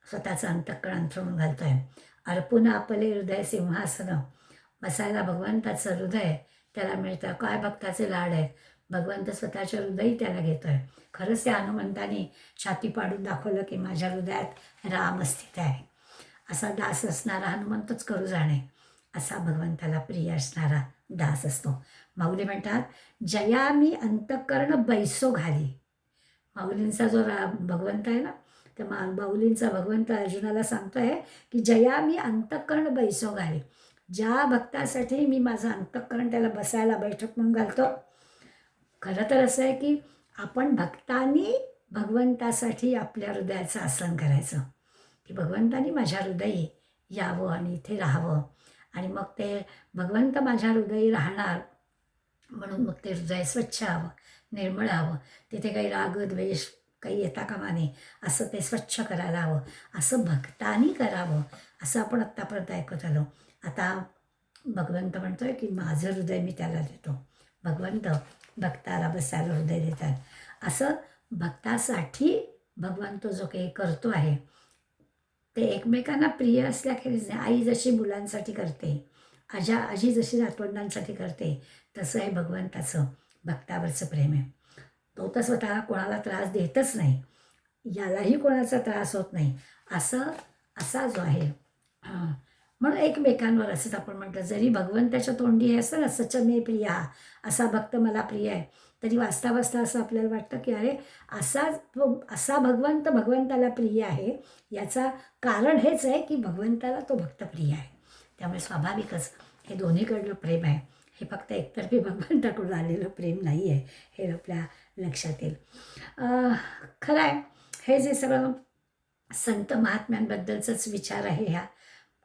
स्वतःचं अंतःकरण अंथरूण घालतो आहे. अर्पुन आपले हृदय सिंहासन, बसायला भगवंताचं हृदय त्याला मिळतं. काय भक्ताचे लाड आहेत, भगवंत स्वतःच्या हृदयी त्याला घेतो आहे. खरंच त्या हनुमंताने छाती पाडून दाखवलं की माझ्या हृदयात राम स्थित आहे. असा दास असणारा हनुमंतच करू जाणे, असा भगवंताला प्रिय असणारा दास असतो. माऊली म्हणतात, जया मी अंतःकरण बैसो घाली. माऊलींचा जो भगवंत आहे ना, त्या माऊलींचा भगवंत अर्जुनाला सांगतोय की जया मी अंतःकरण बैसो घाली. ज्या भक्तासाठी मी माझं अंतःकरण त्याला बसायला बैठक म्हणून घालतो. खरं तर असं आहे की आपण भक्तांनी भगवंतासाठी आपल्या हृदयाचं आसन करायचं की भगवंतानी माझ्या हृदयी यावं आणि इथे राहावं. आणि मग ते भगवंत माझ्या हृदयी राहणार म्हणून मग ते हृदय स्वच्छ हवं, निर्मळ हवं, तिथे काही राग द्वेष काही येता कामा नये, असं ते स्वच्छ करायला हवं. असं भक्तांनी करावं, असं आपण आत्तापर्यंत ऐकत आलो. आता भगवंत म्हणतोय की माझं हृदय मी त्याला देतो. भगवंत भक्ताला बसायला हृदय देतात. असं भक्तासाठी भगवंत जो काही करतो आहे ते एकमेकांना प्रिय असल्याखेरीज नाही. आई जशी मुलांसाठी करते, आजी जशी नातवंडांसाठी करते, तसं आहे भगवंताचं भक्तावरचं प्रेम आहे. तो तर स्वतः कोणाला त्रास देतच नाही, यालाही कोणाचा त्रास होत नाही. असा जो आहे म्हणून एकमेकांवर असंच आपण म्हटलं, जरी भगवंताच्या तोंडी हे असतं ना सच मे प्रिया, असा भक्त मला प्रिय आहे, तरी वाचता वाचता असं आपल्याला वाटतं की अरे असा भगवंत भगवंताला प्रिय आहे. याचा कारण हेच आहे की भगवंताला तो भक्त प्रिय आहे. त्यामुळे स्वाभाविकच हे दोन्हीकडलं प्रेम आहे, हे फक्त एकतर्फी भगवंताकडून आलेलं प्रेम नाही आहे, हे आपल्या लक्षात येईल. खरं आहे हे जे सगळं संत महात्म्यांबद्दलचाच विचार आहे ह्या,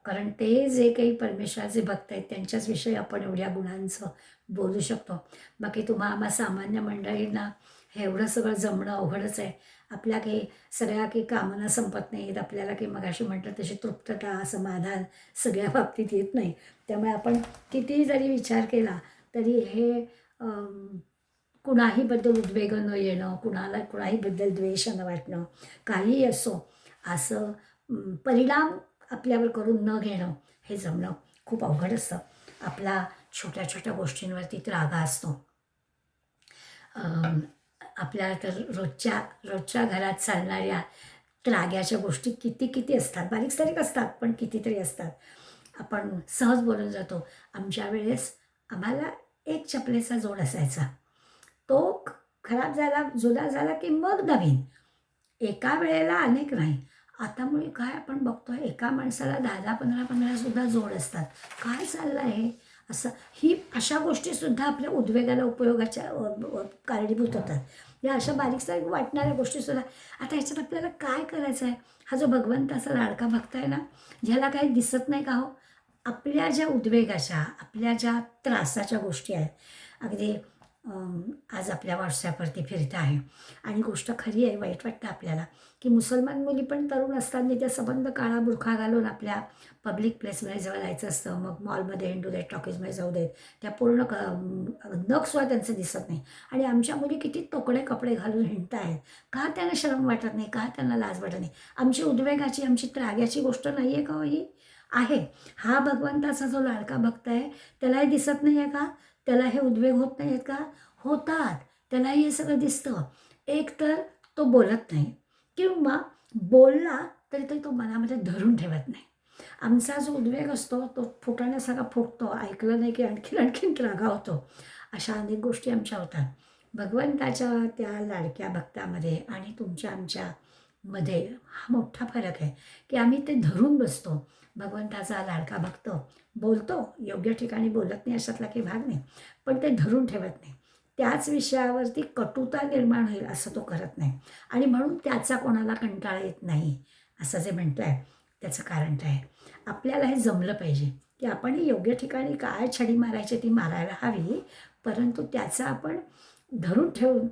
कारण ते जे काही परमेश्वराचे भक्त आहेत त्यांच्याच विषयी आपण एवढ्या गुणांचं बोलू शकतो. बाकी आम्हा सामान्य मंडळींना हे एवढं सगळं जमणं अवघडच आहे. आपल्या काही सगळ्या काही कामना संपत नाहीत, आपल्याला काही मगाशी म्हटलं तशी तृप्तता समाधान सगळ्या बाबतीत येत नाही. त्यामुळे आपण कितीही जरी विचार केला तरी हे कुणाहीबद्दल उद्वेग न येणं, कुणाहीबद्दल द्वेष न वाटणं, काहीही असो असं परिणाम आपल्यावर करून न घेणं हे जमणं खूप अवघड असतं. आपला छोट्या छोट्या गोष्टींवरती रागा असतो. आपल्याला तर रोजच्या घरात चालणाऱ्या त्राग्याच्या गोष्टी किती किती असतात, बारीक सारीक असतात पण कितीतरी असतात. आपण सहज बोलून जातो. आमच्या वेळेस आम्हाला एक चपलेचा जोड असायचा. तो खराब झाला, जुना झाला की मग नवीन. एका वेळेला अनेक नाही. आता मुळे काय आपण बघतोय, एका माणसाला 10-10, 15-15 सुद्धा जोड असतात. काय चाललं आहे? असं अशा गोष्टीसुद्धा आपल्या उद्वेगाला उपयोगाच्या कारणीभूत होतात. या अशा बारीक-सारीक वाटणाऱ्या गोष्टीसुद्धा. आता ह्याच्यात आपल्याला काय करायचं आहे? हा जो भगवंताचा लाडका भक्त आहे ना, ह्याला काही दिसत नाही का हो? आपल्या ज्या उद्वेगाच्या, आपल्या ज्या त्रासाच्या गोष्टी आहेत, अगदी आज आपल्या व्हॉट्सॲपवरती फिरत आहे आणि गोष्ट खरी आहे, वाईट वाटतं आपल्याला की मुसलमान मुली पण तरुण असताना त्या सबंध काळा बुरखा घालून आपल्या पब्लिक प्लेसमध्ये जेव्हा जायचं असतं, मग मॉलमध्ये हिंडू देत, टॉकीजमध्ये जाऊ देत, त्या पूर्ण नखसुद्धा त्यांचं दिसत नाही. आणि आमच्या मुली किती तोकडे कपडे घालून हिंडत आहेत. का त्यांना शरम वाटत नाही? का त्यांना लाज वाटत नाही? आमची उद्वेगाची, आमची त्राग्याची गोष्ट नाही आहे का हो ही? आहे. हा भगवंताचा जो लाडका भक्त आहे, त्याला हे दिसत नाही आहे का? त्याला हे उद्वेग होत नाही आहेत का? होतात. त्यालाही हे सगळं दिसतं. एक तर तो बोलत नाही किंवा बोलला तरी तो मनामध्ये धरून ठेवत नाही. आमचा जो उद्वेग असतो तो फुटण्यासारखा फुटतो. ऐकलं नाही की आणखीन रागावतो. अशा अनेक गोष्टी आमच्या होतात. भगवंताच्या त्या लाडक्या भक्तामध्ये आणि तुमच्या आमच्यामध्ये हा मोठा फरक आहे की आम्ही ते धरून बसतो. भगवंताचा लाडका भक्त बोलतो, योग्य ठिकाणी बोलत नाही अशातला काही भाग नाही, पण ते धरून ठेवत नाही. त्याच विषयावरती कटुता निर्माण होईल असं तो करत नाही. आणि म्हणून त्याचा कोणाला कंटाळा येत नाही असं जे म्हणतो आहे, त्याचं कारण काय आहे? आपल्याला हे जमलं पाहिजे की आपण योग्य ठिकाणी काय छडी मारायची ती मारायला हवी, परंतु त्याचा आपण धरून ठेवून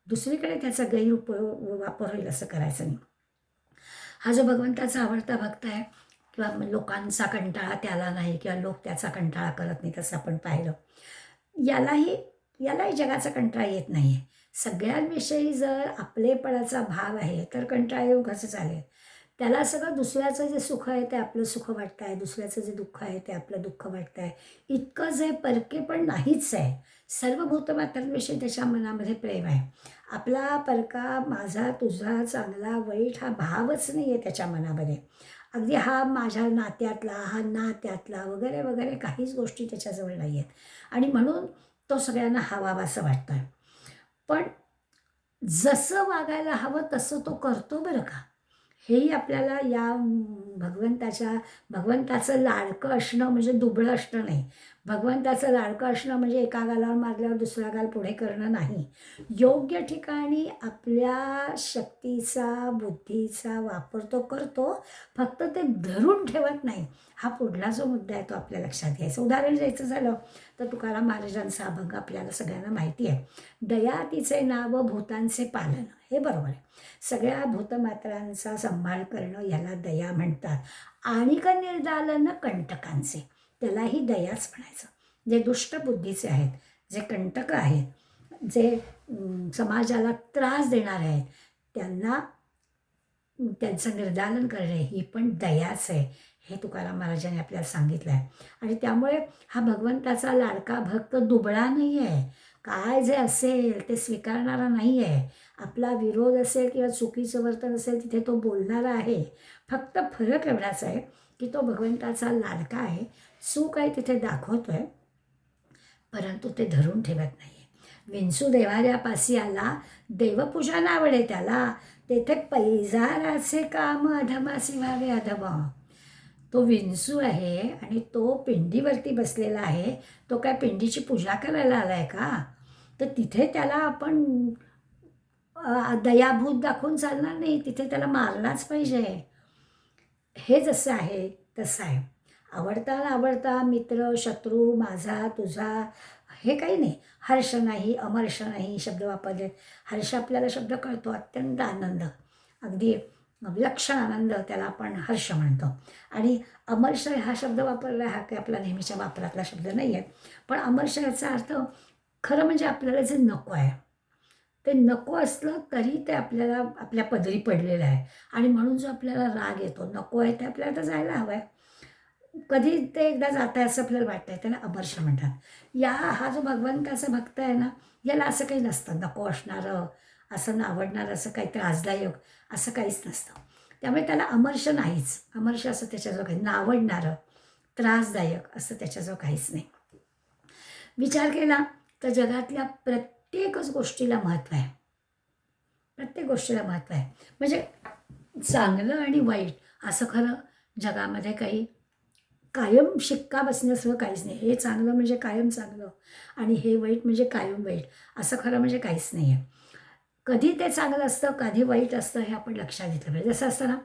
दुसरीकडे त्याचा वापर होईल असं करायचं नाही. हा जो भगवंताचा आवडता भक्त आहे किंवा लोकांचा कंटाळा त्याला नाही किंवा लोक त्याचा कंटाळा करत नाही तसं आपण पाहिलं. यालाही जगाचा कंटाळा येत नाही आहे. सगळ्यांविषयी जर आपलेपणाचा भाव आहे तर कंटाळा येऊ कसं चालेल? त्याला सगळं दुसऱ्याचं जे सुख आहे ते आपलं सुख वाटतं आहे, दुसऱ्याचं जे दुःख आहे ते आपलं दुःख वाटतं आहे. इतकं जे परके पण नाहीच आहे. सर्व भूतमात्रांविषयी त्याच्या मनामध्ये प्रेम आहे. आपला परका, माझा, तुझा, चांगला, वाईट हा भावच नाही आहे त्याच्या मनामध्ये. अगदी हा माझ्या नात्यातला, हा नात्यातला वगैरे वगैरे काहीच गोष्टी त्याच्याजवळ नाही आहेत. आणि म्हणून तो सगळ्यांना हवावासा वाटतो आहे. पण जसं वागायला हवं तसं तो करतो बरं का. हेही आपल्याला या भगवंताचं लाडकं असणं म्हणजे दुबळं असणं नाही. भगवंताचं लाडकं असणं म्हणजे एका गालावर मारल्यावर दुसरा गाल पुढे करणं नाही. योग्य ठिकाणी आपल्या शक्तीचा, बुद्धीचा वापर तो करतो, फक्त ते धरून ठेवत नाही. हा पुढला जो मुद्दा आहे तो आपल्या लक्षात घ्यायचा. उदाहरण द्यायचं झालं तर तुकाराम महाराजांचा अभंग आपल्याला सगळ्यांना माहिती आहे. दया तिचे नाव भूतांचे पालन. हे बरोबर आहे. सगळ्या भूतमात्रांचा सांभाळ करणं याला दया म्हणतात. आणि निर्दालन कंटकांचे, त्यालाही दयाच म्हणायचं. जे दुष्ट बुद्धीचे आहेत, जे कंटक आहेत, जे समाजाला त्रास देणारे आहेत, त्यांचं निर्दालन करणे ही पण दयाच आहे. हे तुकाराम महाराजांनी आपल्याला सांगितलं आहे. आणि त्यामुळे हा भगवंताचा लाडका भक्त दुबळा नाही आहे. काय जे असेल ते स्वीकारणारा नाही आहे. आपला विरोध असेल किंवा चुकीचं वर्तन असेल तिथे तो बोलणारा आहे. फक्त फरक एवढाच आहे की तो भगवंताचा लाडका आहे. चूक आहे तिथे दाखवतो आहे, परंतु ते धरून ठेवत नाही आहे. विंचू देव्हाऱ्यापाशी आला, देवपूजा नावडे त्याला, तेथे पैजाराचे काम अधमासी व्हावे अधम. तो विंचू आहे आणि तो पिंडीवरती बसलेला आहे. तो काय पिंडीची पूजा करायला आला आहे का? तर तिथे त्याला आपण दयाभूत दाखवून चालणार नाही. तिथे त्याला मारलाच पाहिजे. हे जसं आहे तसं आहे. आवडता मित्र, शत्रू, माझा, तुझा हे काही नाही. हर्ष नाही, अमर्ष नाही शब्द वापरले. हर्ष आपल्याला शब्द कळतो, अत्यंत आनंद, अगदी विलक्षण आनंद त्याला आपण हर्ष म्हणतो. आणि अमर्ष हा शब्द वापरला हा काही आपला नेहमीच्या वापरातला शब्द नाही आहे. पण अमर्ष याचा अर्थ खरं म्हणजे आपल्याला जे नको आहे ते नको असलं तरी ते आपल्याला आपल्या पदरी पडलेलं आहे. आणि म्हणून जो आपल्याला राग येतो, नको आहे ते आपल्याला तर जायला हवं आहे. कधी ते एकदा जात आहे असं आपल्याला वाटतंय, त्याला अमर्ष म्हणतात. हा जो भगवंताचा भक्त आहे ना, याला असं काही नसतं, नको असणारं, असं आवडणारं, असं काही त्रासदायक असं काहीच नसतं. त्यामुळे त्याला अमर्ष नाहीच. अमर्ष असं त्याच्याजवळ काही नावडणारं, त्रासदायक असं त्याच्याजवळ काहीच नाही. विचार केला तर जगातल्या प्रत्येकच गोष्टीला महत्त्व आहे. प्रत्येक गोष्टीला महत्त्व आहे. म्हणजे चांगलं आणि वाईट असं खरं जगामध्ये काही कायम शिक्का बसण्यासारखं काहीच नाही. हे चांगलं म्हणजे कायम चांगलं आणि हे वाईट म्हणजे कायम वाईट असं खरं म्हणजे काहीच नाही आहे. कधी ते चांगलं असतं, कधी वाईट असतं हे आपण लक्षात घेतलं पाहिजे. जसं असतं ना,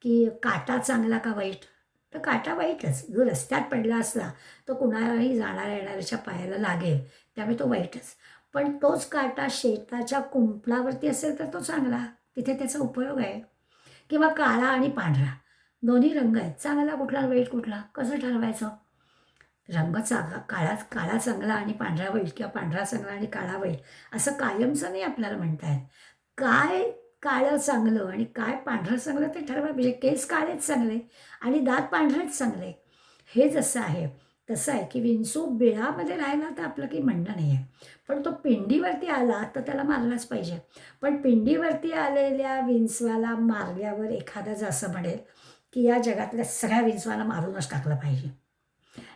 की काटा चांगला का वाईट? तर काटा वाईटच. जो रस्त्यात पडला असला तो कुणालाही जाणाऱ्या येणाऱ्याच्या पायाला लागेल, त्यामुळे तो वाईटच. पण तोच काटा शेताच्या कुंपणावरती असेल तर तो चांगला. तिथे त्याचा उपयोग आहे. किंवा काळा आणि पांढरा दोन्ही रंग आहेत. चांगला कुठला, वाईट कुठला, कसं ठरवायचं? रंग चांगला, काळा चांगला आणि पांढरा वाईट किंवा पांढरा चांगला आणि काळा वाईट असं कायमचं नाही आपल्याला म्हणता येत. काय काळं चांगलं आणि काय पांढरं चांगलं ते ठरवायला पाहिजे. केस काळेच चांगले आणि दात पांढरेच चांगले. हे जसं आहे तसं आहे, की विंचू बिळामध्ये राहिला तर आपलं काही म्हणणं नाही आहे. पण तो पिंडीवरती आला तर त्याला मारलाच पाहिजे. पण पिंडीवरती आलेल्या विंचवाला मारल्यावर एखादा असं म्हणेल, की या जगातल्या सगळ्या विंचवाला मारूनच टाकलं पाहिजे.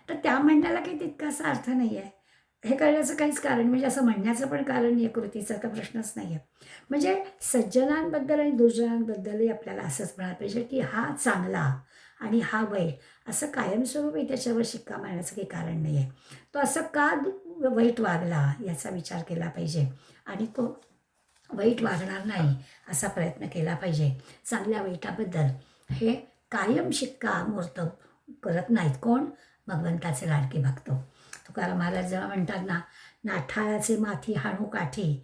तर त्या म्हणण्याला काही तितकासा अर्थ नाही आहे. हे करण्याचं काहीच कारण म्हणजे असं म्हणण्याचं पण कारण या कृतीचा तर प्रश्नच नाही आहे. म्हणजे सज्जनांबद्दल आणि दुर्जनांबद्दलही आपल्याला असंच म्हणायला पाहिजे, की हा चांगला आणि हा वाईट असं कायमस्वरूपी त्याच्यावर शिक्का मारण्याचं काही कारण नाही आहे. तो असं का वाईट वागला याचा विचार केला पाहिजे आणि तो वाईट वागणार नाही असा प्रयत्न केला पाहिजे. चांगल्या वाईटाबद्दल हे कायम शिक्कामोर्तब करत नाहीत. कोण? भगवंताचे लाडके भक्त. तुकाराम महाराज जेव्हा म्हणतात ना, नाठाळाचे माथी हाणू काठी,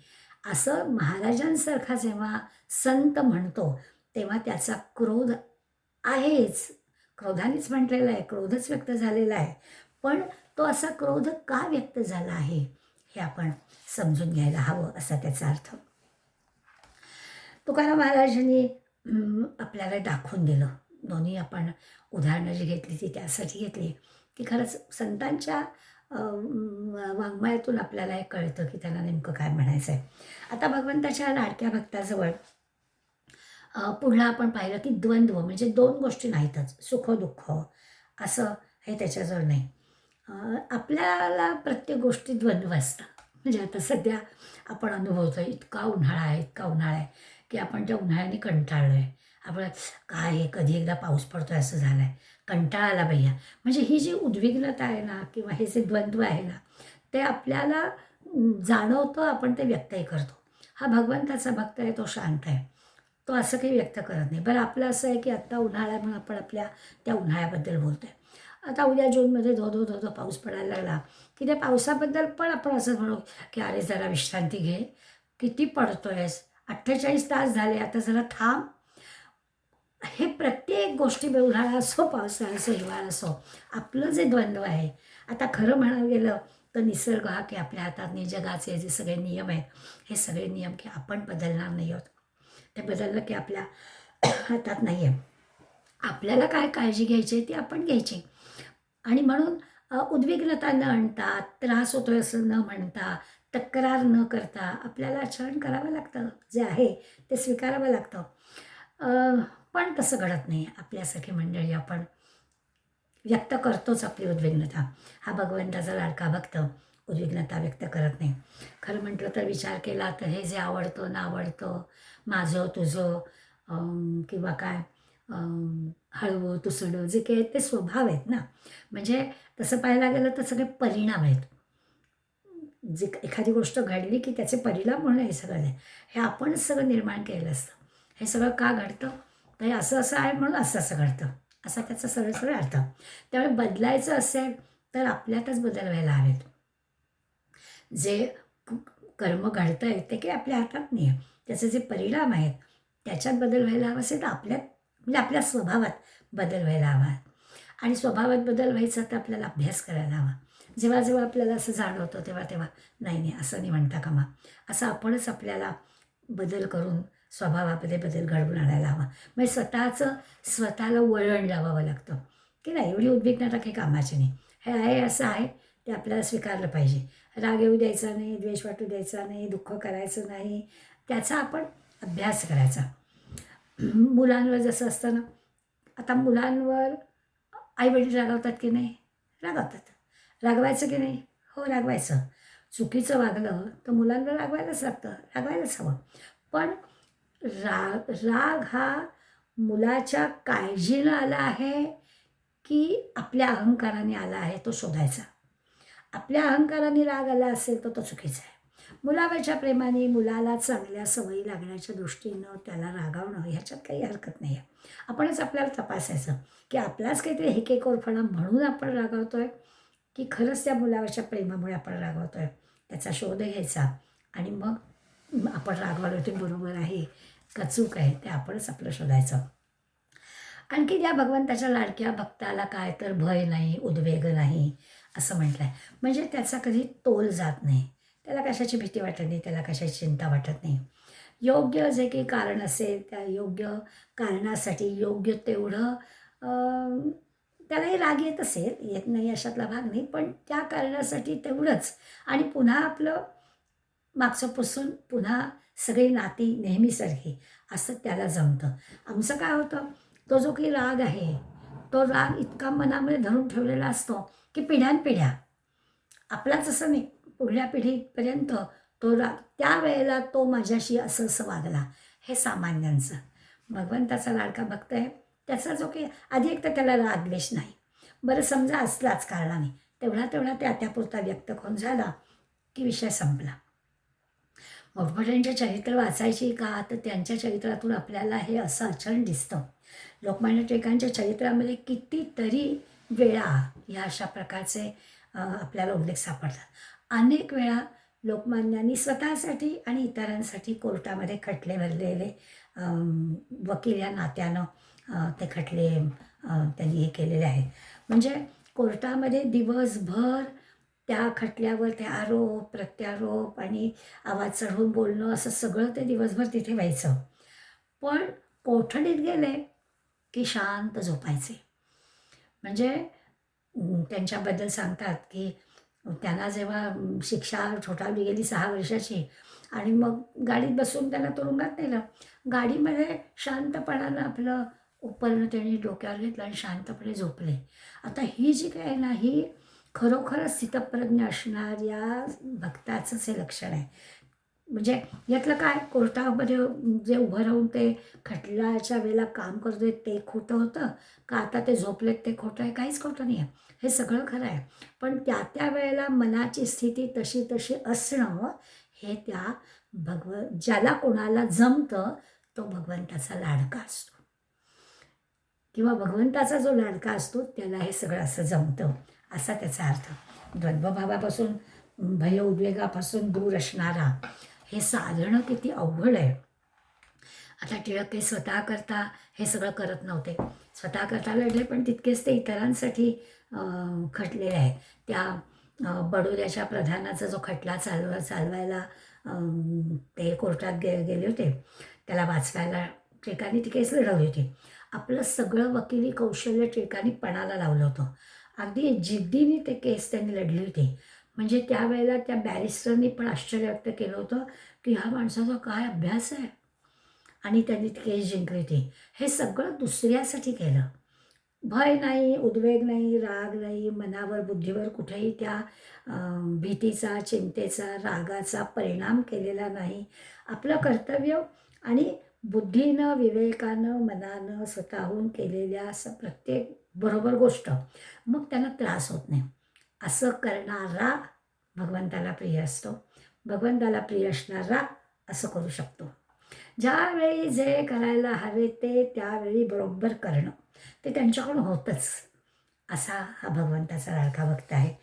असं महाराजांसारखा जेव्हा संत म्हणतो तेव्हा त्याचा क्रोध आहेच. क्रोधानेच म्हटलेला आहे, क्रोधच व्यक्त झालेला आहे. पण तो असा क्रोध का व्यक्त झाला आहे हे आपण समजून घ्यायला हवं असा त्याचा अर्थ. तुकाराम महाराजांनी आपल्याला दाखवून दिलं. दोन्ही आपण उदाहरणं जी घेतली ती त्यासाठी घेतली, की खरंच संतांच्या वाङ्मयातून आपल्याला हे कळतं, की त्यांना नेमकं काय म्हणायचं आहे. आता भगवंताच्या लाडक्या भक्ताजवळ पुढलं आपण पाहिलं, की द्वंद्व म्हणजे दोन गोष्टी नाहीतच. सुख-दुःख असं हे त्याच्याजवळ नाही. आपल्याला प्रत्येक गोष्टीत द्वंद्व असतं. म्हणजे आता सध्या आपण अनुभवतोय इतका उन्हाळा आहे, इतका उन्हाळा आहे, की आपण त्या उन्हाळ्याने कंटाळलो आहे. आपण काय आहे, कधी एकदा पाऊस पडतोय असं झालं आहे. कंटाळा आला भैय्या. म्हणजे ही जी उद्विग्नता आहे ना किंवा हे जे द्वंद्व आहे ना, ते आपल्याला जाणवतं, आपण ते व्यक्तही करतो. हा भगवंताचा भक्त आहे, तो शांत आहे. तो असं काही व्यक्त करत नाही. बरं आपलं असं आहे, की आत्ता उन्हाळा म्हणून आपण आपल्या त्या उन्हाळ्याबद्दल बोलतोय. आता उद्या जूनमध्ये धो पाऊस पडायला लागला, की त्या पावसाबद्दल पण आपण असं म्हणू, की "अरे जरा विश्रांती घे. किती पडतोयस? 48 तास झाले, आता जरा थांब." हे प्रत्येक गोष्टीमध्ये उन्हाळा असो, पावसाळा असो, हिवाळा असो, आपलं जे द्वंद्व आहे, आता खरं म्हणायला गेलं तर निसर्ग हा की आपल्या हातात नाही, जगाचे जे सगळे नियम आहेत, हे सगळे नियम की आपण बदलणार नाही आहोत. ते बदललं की आपल्या हातात नाही आहे. आपल्याला काय काळजी घ्यायची आहे ती आपण घ्यायची. आणि म्हणून उद्विग्नता न आणता, त्रास होतोय असं न म्हणता, तक्रार न करता आपल्याला आचरण करावं लागतं. जे आहे ते स्वीकारावं लागतं. अ, पण तसं घडत नाही. आपल्यासारखी मंडळी आपण व्यक्त करतोच आपली उद्विग्नता. हा भगवंताचा लाडका भक्त उद्विग्नता व्यक्त करत नाही. खरं म्हटलं तर विचार केला तर हे जे आवडतं, नावडतं, माझं, तुझं किंवा काय हळवं, तुसडं जे काही आहेत ते स्वभाव आहेत ना. म्हणजे तसं पाहायला गेलं तर सगळे परिणाम आहेत. जे एखादी गोष्ट घडली की त्याचे परिणाम म्हणून हे सगळं आहे. हे आपणच सगळं निर्माण केलेलं असतं. हे सगळं का घडतं? तर हे असं आहे म्हणून असं घडतं. असा त्याचा सरळ अर्थ. त्यामुळे बदलायचं असेल तर आपल्यातच बदल व्हायला हवेत. जे क कर्म घडतंय ते काही आपल्या हातात नाही आहे. त्याचे जे परिणाम आहेत त्याच्यात बदल व्हायला हवा असेल तर आपल्यात म्हणजे आपल्या स्वभावात बदल व्हायला हवा आणि स्वभावात बदल व्हायचा तर आपल्याला अभ्यास करायला हवा. जेव्हा आपल्याला असं जाणवतं तेव्हा नाही असं नाही म्हणता कामा. असं आपणच आपल्याला बदल करून स्वभावामध्ये बदल घडवून आणायला हवा. म्हणजे स्वतःला वळण लावावं लागतं. की नाही एवढी उद्विग्नता काही कामाची नाही, हे आहे असं आहे, ते आपल्याला स्वीकारलं पाहिजे. राग येऊ द्यायचा नाही, द्वेष वाटू द्यायचा नाही, दुःख करायचं नाही, त्याचा आपण अभ्यास करायचा. मुलांवर जसं असतं ना, आता मुलांवर आईवडील रागवतात की नाही? रागवतात. रागवायचं की नाही? हो, रागवायचं. चुकीचं वागलं तर मुलांवर रागवायलाच लागतं, रागवायलाच हवं. पण राग हा मुलाच्या काळजीनं आला आहे की आपल्या अहंकाराने आला आहे, तो शोधायचा. आपल्या अहंकाराने राग आला असेल तर तो चुकीचा आहे. मुलावरच्या प्रेमाने मुलाला चांगल्या सवयी लागण्याच्या दृष्टीनं त्याला रागावणं ह्याच्यात काही हरकत नाही आहे. आपणच आपल्याला तपासायचं की आपलाच काहीतरी हेकेखोरपणा म्हणून आपण रागावतोय की खरंच त्या मुलावरच्या प्रेमामुळे आपण रागावतोय. त्याचा शोध घ्यायचा आणि मग आपण रागवलो ते बरोबर आहे का चूक आहे ते आपणच आपलं शोधायचं. आणखी त्या भगवंताच्या लाडक्या भक्ताला काय तर भय नाही, उद्वेग नाही असं म्हटलं आहे. म्हणजे त्याचा कधी तोल जात नाही, त्याला कशाची भीती वाटत नाही, त्याला कशाची चिंता वाटत नाही. योग्य जे काही कारण असेल त्या योग्य कारणासाठी योग्य तेवढं त्यालाही राग येत असेल, येत नाही अशातला भाग नाही, पण त्या कारणासाठी तेवढंच आणि पुन्हा आपलं मागचं पुसून पुन्हा सगळी नाती नेहमीसारखी असं त्याला जमतं. आमचं काय होतं, तो जो काही राग आहे, तो राग इतका मनामध्ये धरून ठेवलेला असतो की पिढ्यानपिढ्या आपलाच असं नाही, पुढल्या पिढीपर्यंत तो राग त्यावेळेला तो माझ्याशी असं असं वागला, हे सामान्यांचं. भगवंताचा लाडका भक्त आहे, त्याचा जो काही आधी एक तर त्याला राग द्वेष नाही. बरं समजा असलाच कारणाने, तेवढा तेवढा त्यापुरता व्यक्त होऊन झाला की विषय संपला. मोठमोठ्यांचे चरित्र वाचायची का तर त्यांच्या चरित्रातून आपल्याला हे असं आचरण दिसतं. लोकमान्य टिळकांच्या चरित्रामध्ये कितीतरी वेळा ह्या अशा प्रकारचे आपल्याला उल्लेख सापडतात. अनेक वेळा लोकमान्यांनी स्वतःसाठी आणि इतरांसाठी कोर्टामध्ये खटले भरलेले वकील या नात्यानं ते खटले त्यांनी हे केलेले आहेत. म्हणजे कोर्टामध्ये दिवसभर त्या खटल्यावर ते आरोप प्रत्यारोप आणि आवाज चढवून बोलणं असं सगळं ते दिवसभर तिथे व्हायचं. पण कोठडीत गेले की शांत झोपायचे. म्हणजे त्यांच्याबद्दल सांगतात की त्यांना जेव्हा शिक्षा ठोठावली गेली 6 वर्षाची आणि मग गाडीत बसून त्यांना तुरुंगात नेलं. गाडीमध्ये शांतपणानं आपलं उपरणं त्यांनी डोक्यावर घेतलं आणि शांतपणे झोपले. आता ही जी काय आहे ना, ही खरोखरच स्थितप्रज्ञ असणाऱ्या भक्ताचंच हे लक्षण आहे. म्हणजे यातलं काय कोर्टामध्ये जे उभं राहून ते खटल्याच्या वेळेला काम करतोय ते खोटं होतं का आता ते झोपलेत ते खोटं आहे? काहीच खोटं नाही आहे. हे सगळं खरं आहे. पण त्या वेळेला मनाची स्थिती तशी तशी असणं हे त्या ज्याला कोणाला जमतं तो भगवंताचा लाडका असतो किंवा भगवंताचा जो लाडका असतो त्याला हे सगळं असं जमतं असा त्याचा अर्थ. द्वंद्वभावापासून भय उद्वेगापासून दूर असणारा हे साधणं किती अवघड आहे. आता टिळक काही स्वतः करता हे सगळं करत नव्हते. स्वतः करता लढले पण तितकेच ते इतरांसाठी खटलेले आहेत. त्या बडोद्याच्या प्रधानाचा जो खटला चालवायला ते कोर्टात गेले होते, त्याला वाचवायला टिळकांनी ती केस लढवली होती. आपलं सगळं वकिली कौशल्य टिळकांनी पणाला लावलं होतं. अगदी जिद्दीने ते केस त्यांनी लढली होती. म्हणजे त्यावेळेला त्या बॅरिस्टरनी पण आश्चर्य व्यक्त केलं होतं की ह्या माणसाचा काय अभ्यास आहे आणि त्यांनी ती केस जिंकली होती. हे सगळं दुसऱ्यासाठी केलं. भय नाही, उद्वेग नाही, राग नाही, मनावर बुद्धीवर कुठेही त्या भीतीचा, चिंतेचा, रागाचा परिणाम केलेला नाही. आपलं कर्तव्य आणि बुद्धीनं, विवेकानं, मनानं स्वतःहून केलेल्या असं प्रत्येक बरोबर गोष्ट मग त्यांना त्रास होत नाही. असं करणारा भगवंताला प्रिय असतो. भगवंताला प्रिय असणारा असं करू शकतो. ज्यावेळी जे करायला हवे ते त्यावेळी बरोबर करणं ते त्यांच्याकडून होतंच. असा हा भगवंताचा लाडका भक्त आहे.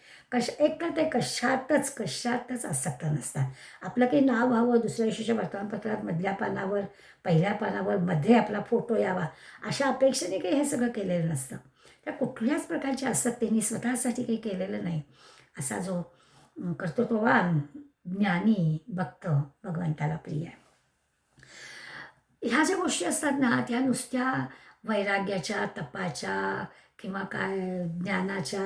एक तर ते कशातच आसक्त नसतात. आपलं काही नाव व्हावं दुसऱ्या दिवशीच्या वर्तमानपत्रात मधल्या पानावर, पहिल्या पानावर, मध्ये आपला फोटो यावा अशा अपेक्षेने काही हे सगळं केलेलं नसतं. त्या कुठल्याच प्रकारची आसक्तीने स्वतःसाठी काही केलेलं नाही. असा जो कर्तृत्ववान ज्ञानी भक्त भगवंताला प्रिय आहे. ह्या ज्या गोष्टी असतात ना त्या नुसत्या वैराग्याच्या, तपाच्या किंवा काय ज्ञानाच्या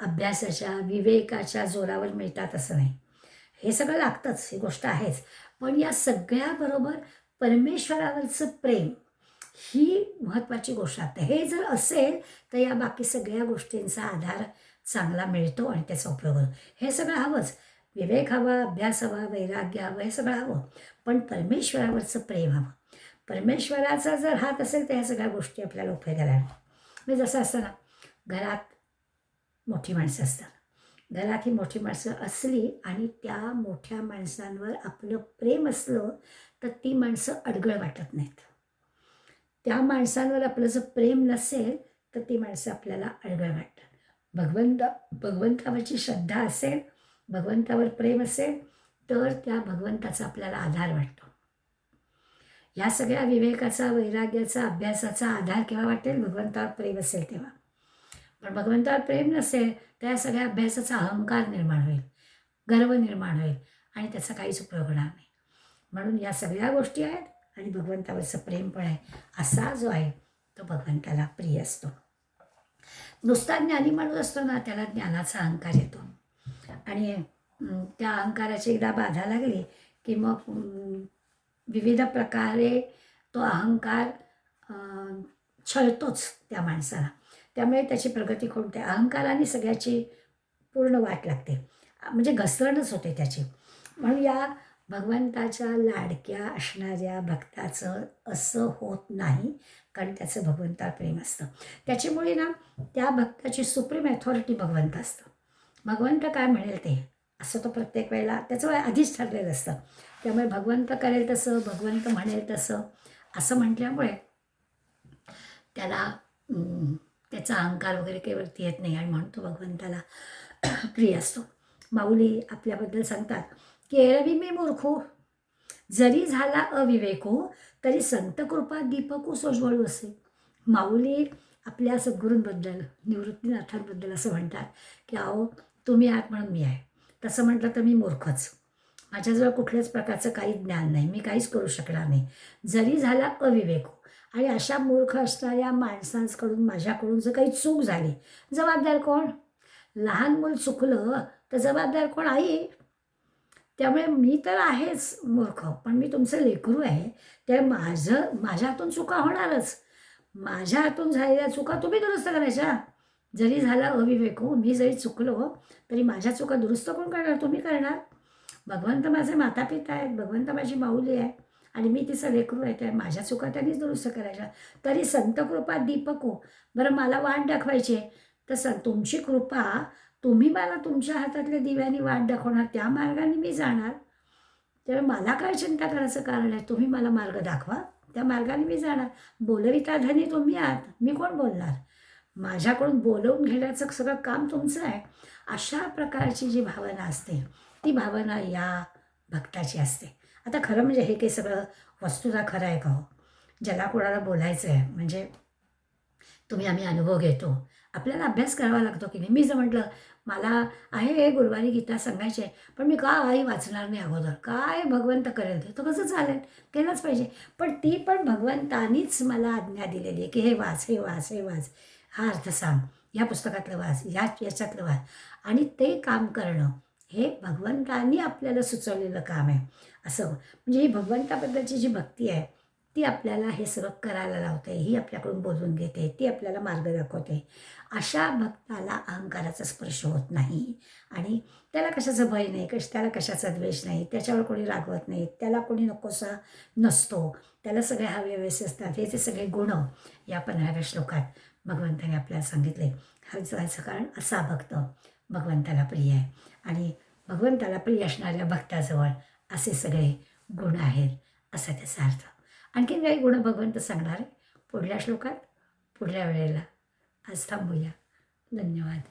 अभ्यासाच्या विवेकाच्या जोरावर मिळतात असं नाही. हे सगळं लागतंच, ही गोष्ट आहेच. पण या सगळ्याबरोबर परमेश्वरावरचं प्रेम ही महत्त्वाची गोष्ट आहे. हे जर असेल तर या बाकी सगळ्या गोष्टींचा आधार चांगला मिळतो आणि त्याचा उपयोग होतो. हे सगळं हवंच. विवेक हवा, अभ्यास हवा, वैराग्य हवं, हे सगळं हवं. पण परमेश्वरावरचं प्रेम हवं. परमेश्वराचा जर हात असेल तर ह्या सगळ्या गोष्टी आपल्याला उपयोगाला येणार. म्हणजे जसं असतं ना, घरात मोठी माणसं असतात. घरात ही मोठी माणसं असली आणि त्या मोठ्या माणसांवर आपलं प्रेम असलं तर ती माणसं अडगळ वाटत नाहीत. त्या माणसांवर आपलं जर प्रेम नसेल तर ती माणसं आपल्याला अडगळ वाटतात. भगवंतावरची श्रद्धा असेल, भगवंतावर प्रेम असेल तर त्या भगवंताचा आपल्याला आधार वाटतो. ह्या सगळ्या विवेकाचा, वैराग्याचा, अभ्यासाचा आधार केव्हा वाटेल? भगवंतावर प्रेम असेल तेव्हा. पण भगवंतावर प्रेम नसेल तर या सगळ्या अभ्यासाचा अहंकार निर्माण होईल, गर्व निर्माण होईल आणि त्याचा काहीच उपयोग होणार नाही. म्हणून या सगळ्या गोष्टी आहेत आणि भगवंतावरचं प्रेम पण आहे. असा जो आहे तो भगवंताला प्रिय असतो. नुसता ज्ञानी माणूस असतो ना, त्याला ज्ञानाचा अहंकार येतो आणि त्या अहंकाराची एकदा बाधा लागली की मग विविध प्रकारे तो अहंकार छळतोच त्या माणसाला. त्यामुळे त्याची प्रगती होते. अहंकाराने सगळ्याची पूर्ण वाट लागते, म्हणजे घसरणच होते त्याची. म्हणून या भगवंताच्या लाडक्या असणाऱ्या भक्ताचं असं होत नाही, कारण त्याचं भगवंतावर प्रेम असतं. त्याच्यामुळे ना त्या भक्ताची सुप्रीम अथॉरिटी भगवंत असतं. भगवंत काय म्हणेल ते असं तो प्रत्येक वेळेला त्याचं आधीच ठरलेलं असतं. त्यामुळे भगवंत करेल तसं, भगवंत म्हणेल तसं असं म्हटल्यामुळे त्याला त्याचा अहंकार वगैरे काही वरती येत नाही आणि म्हणून तो भगवंताला प्रिय असतो. माऊली आपल्याबद्दल सांगतात की एरवी मी मूर्खो, जरी झाला अविवेको, तरी संत कृपा दीपको सोज्वळू असे. माऊली आपल्या सद्गुरूंबद्दल, निवृत्तीनाथांबद्दल असं म्हणतात की अहो तुम्ही आहात म्हणून मी आहे. तसं म्हटलं तर मी मूर्खच. माझ्याजवळ कुठल्याच प्रकारचं काही ज्ञान नाही, मी काहीच करू शकणार नाही, जरी झाला अविवेको. आणि अशा मूर्ख असणाऱ्या माणसांकडून माझ्याकडून जर काही चूक झाली, जबाबदार कोण? लहान मूल चुकलं तर जबाबदार कोण? आई. त्यामुळे मी तर आहेच मूर्ख, पण मी तुमचं लेकरू आहे. त्या माझ्या हातून चुका होणारच. माझ्या हातून झालेल्या चुका तुम्ही दुरुस्त करायच्या. जरी झाला अविवेको, मी जरी चुकलो तरी माझ्या चुका दुरुस्त कोण करणार? तुम्ही करणार. भगवंत माझे मातापिता आहेत, भगवंत माझी माऊली आहे आणि मी तिचं लेकरू आहे. त्या माझ्या चुका त्यांनीच दुरुस्त करायच्या. तरी संत कृपा दीपको. बरं मला वाट दाखवायची आहे तर तुमची कृपा, तुम्ही मला तुमच्या हातातल्या दिव्याने वाट दाखवणार, त्या मार्गाने मी जाणार. त्यामुळे मला काय चिंता करायचं कारण आहे? तुम्ही मला मार्ग दाखवा, त्या मार्गाने मी जाणार. बोलविता धनी तुम्ही आहात, मी कोण बोलणार? माझ्याकडून बोलवून घेण्याचं सगळं काम तुमचं आहे. अशा प्रकारची जी भावना असते ती भावना या भक्ताची असते. आता खरं म्हणजे हे काही सगळं वस्तुतः खरं आहे का हो? ज्याला कोणाला बोलायचं आहे म्हणजे आम्ही अनुभव घेतो, आपल्याला अभ्यास करावा लागतो की नाही. मी जर म्हटलं मला आहे गुरुवारी गीता सांगायची आहे, पण मी काही वाचणार नाही अगोदर, काय भगवंत करेल ते, तर कसं चालेल? केलंच पाहिजे. पण ती पण भगवंतानीच मला आज्ञा दिलेली आहे की हे वाच, हे वाच, हे वाच, हा अर्थ सांग, ह्या पुस्तकातलं वाच, याच्यातलं वाच. आणि ते काम करणं हे भगवंतानी आपल्याला सुचवलेलं काम आहे. असं म्हणजे ही भगवंताबद्दलची जी भक्ती आहे ती आपल्याला हे सगळं करायला लावते, ही आपल्याकडून बोलवून घेते, ती आपल्याला मार्ग दाखवते. अशा भक्ताला अहंकाराचा स्पर्श होत नाही आणि त्याला कशाचं भय नाही, त्याला कशाचा द्वेष नाही, त्याच्यावर कोणी रागवत नाही, त्याला कोणी नकोसा नसतो, त्याला सगळे हवे-हवेसे असतात. हे जे सगळे गुण या 15व्या श्लोकात भगवंताने आपल्याला सांगितले. ह्याचं कारण असा भक्त भगवंताला प्रिय आहे आणि भगवंताला प्रिय असणाऱ्या भक्ताजवळ असे सगळे गुण आहेत, असा त्याचा अर्थ. आणखीन काही गुण भगवंत सांगणार आहे पुढल्या श्लोकात, पुढल्या वेळेला. आज थांबूया. धन्यवाद.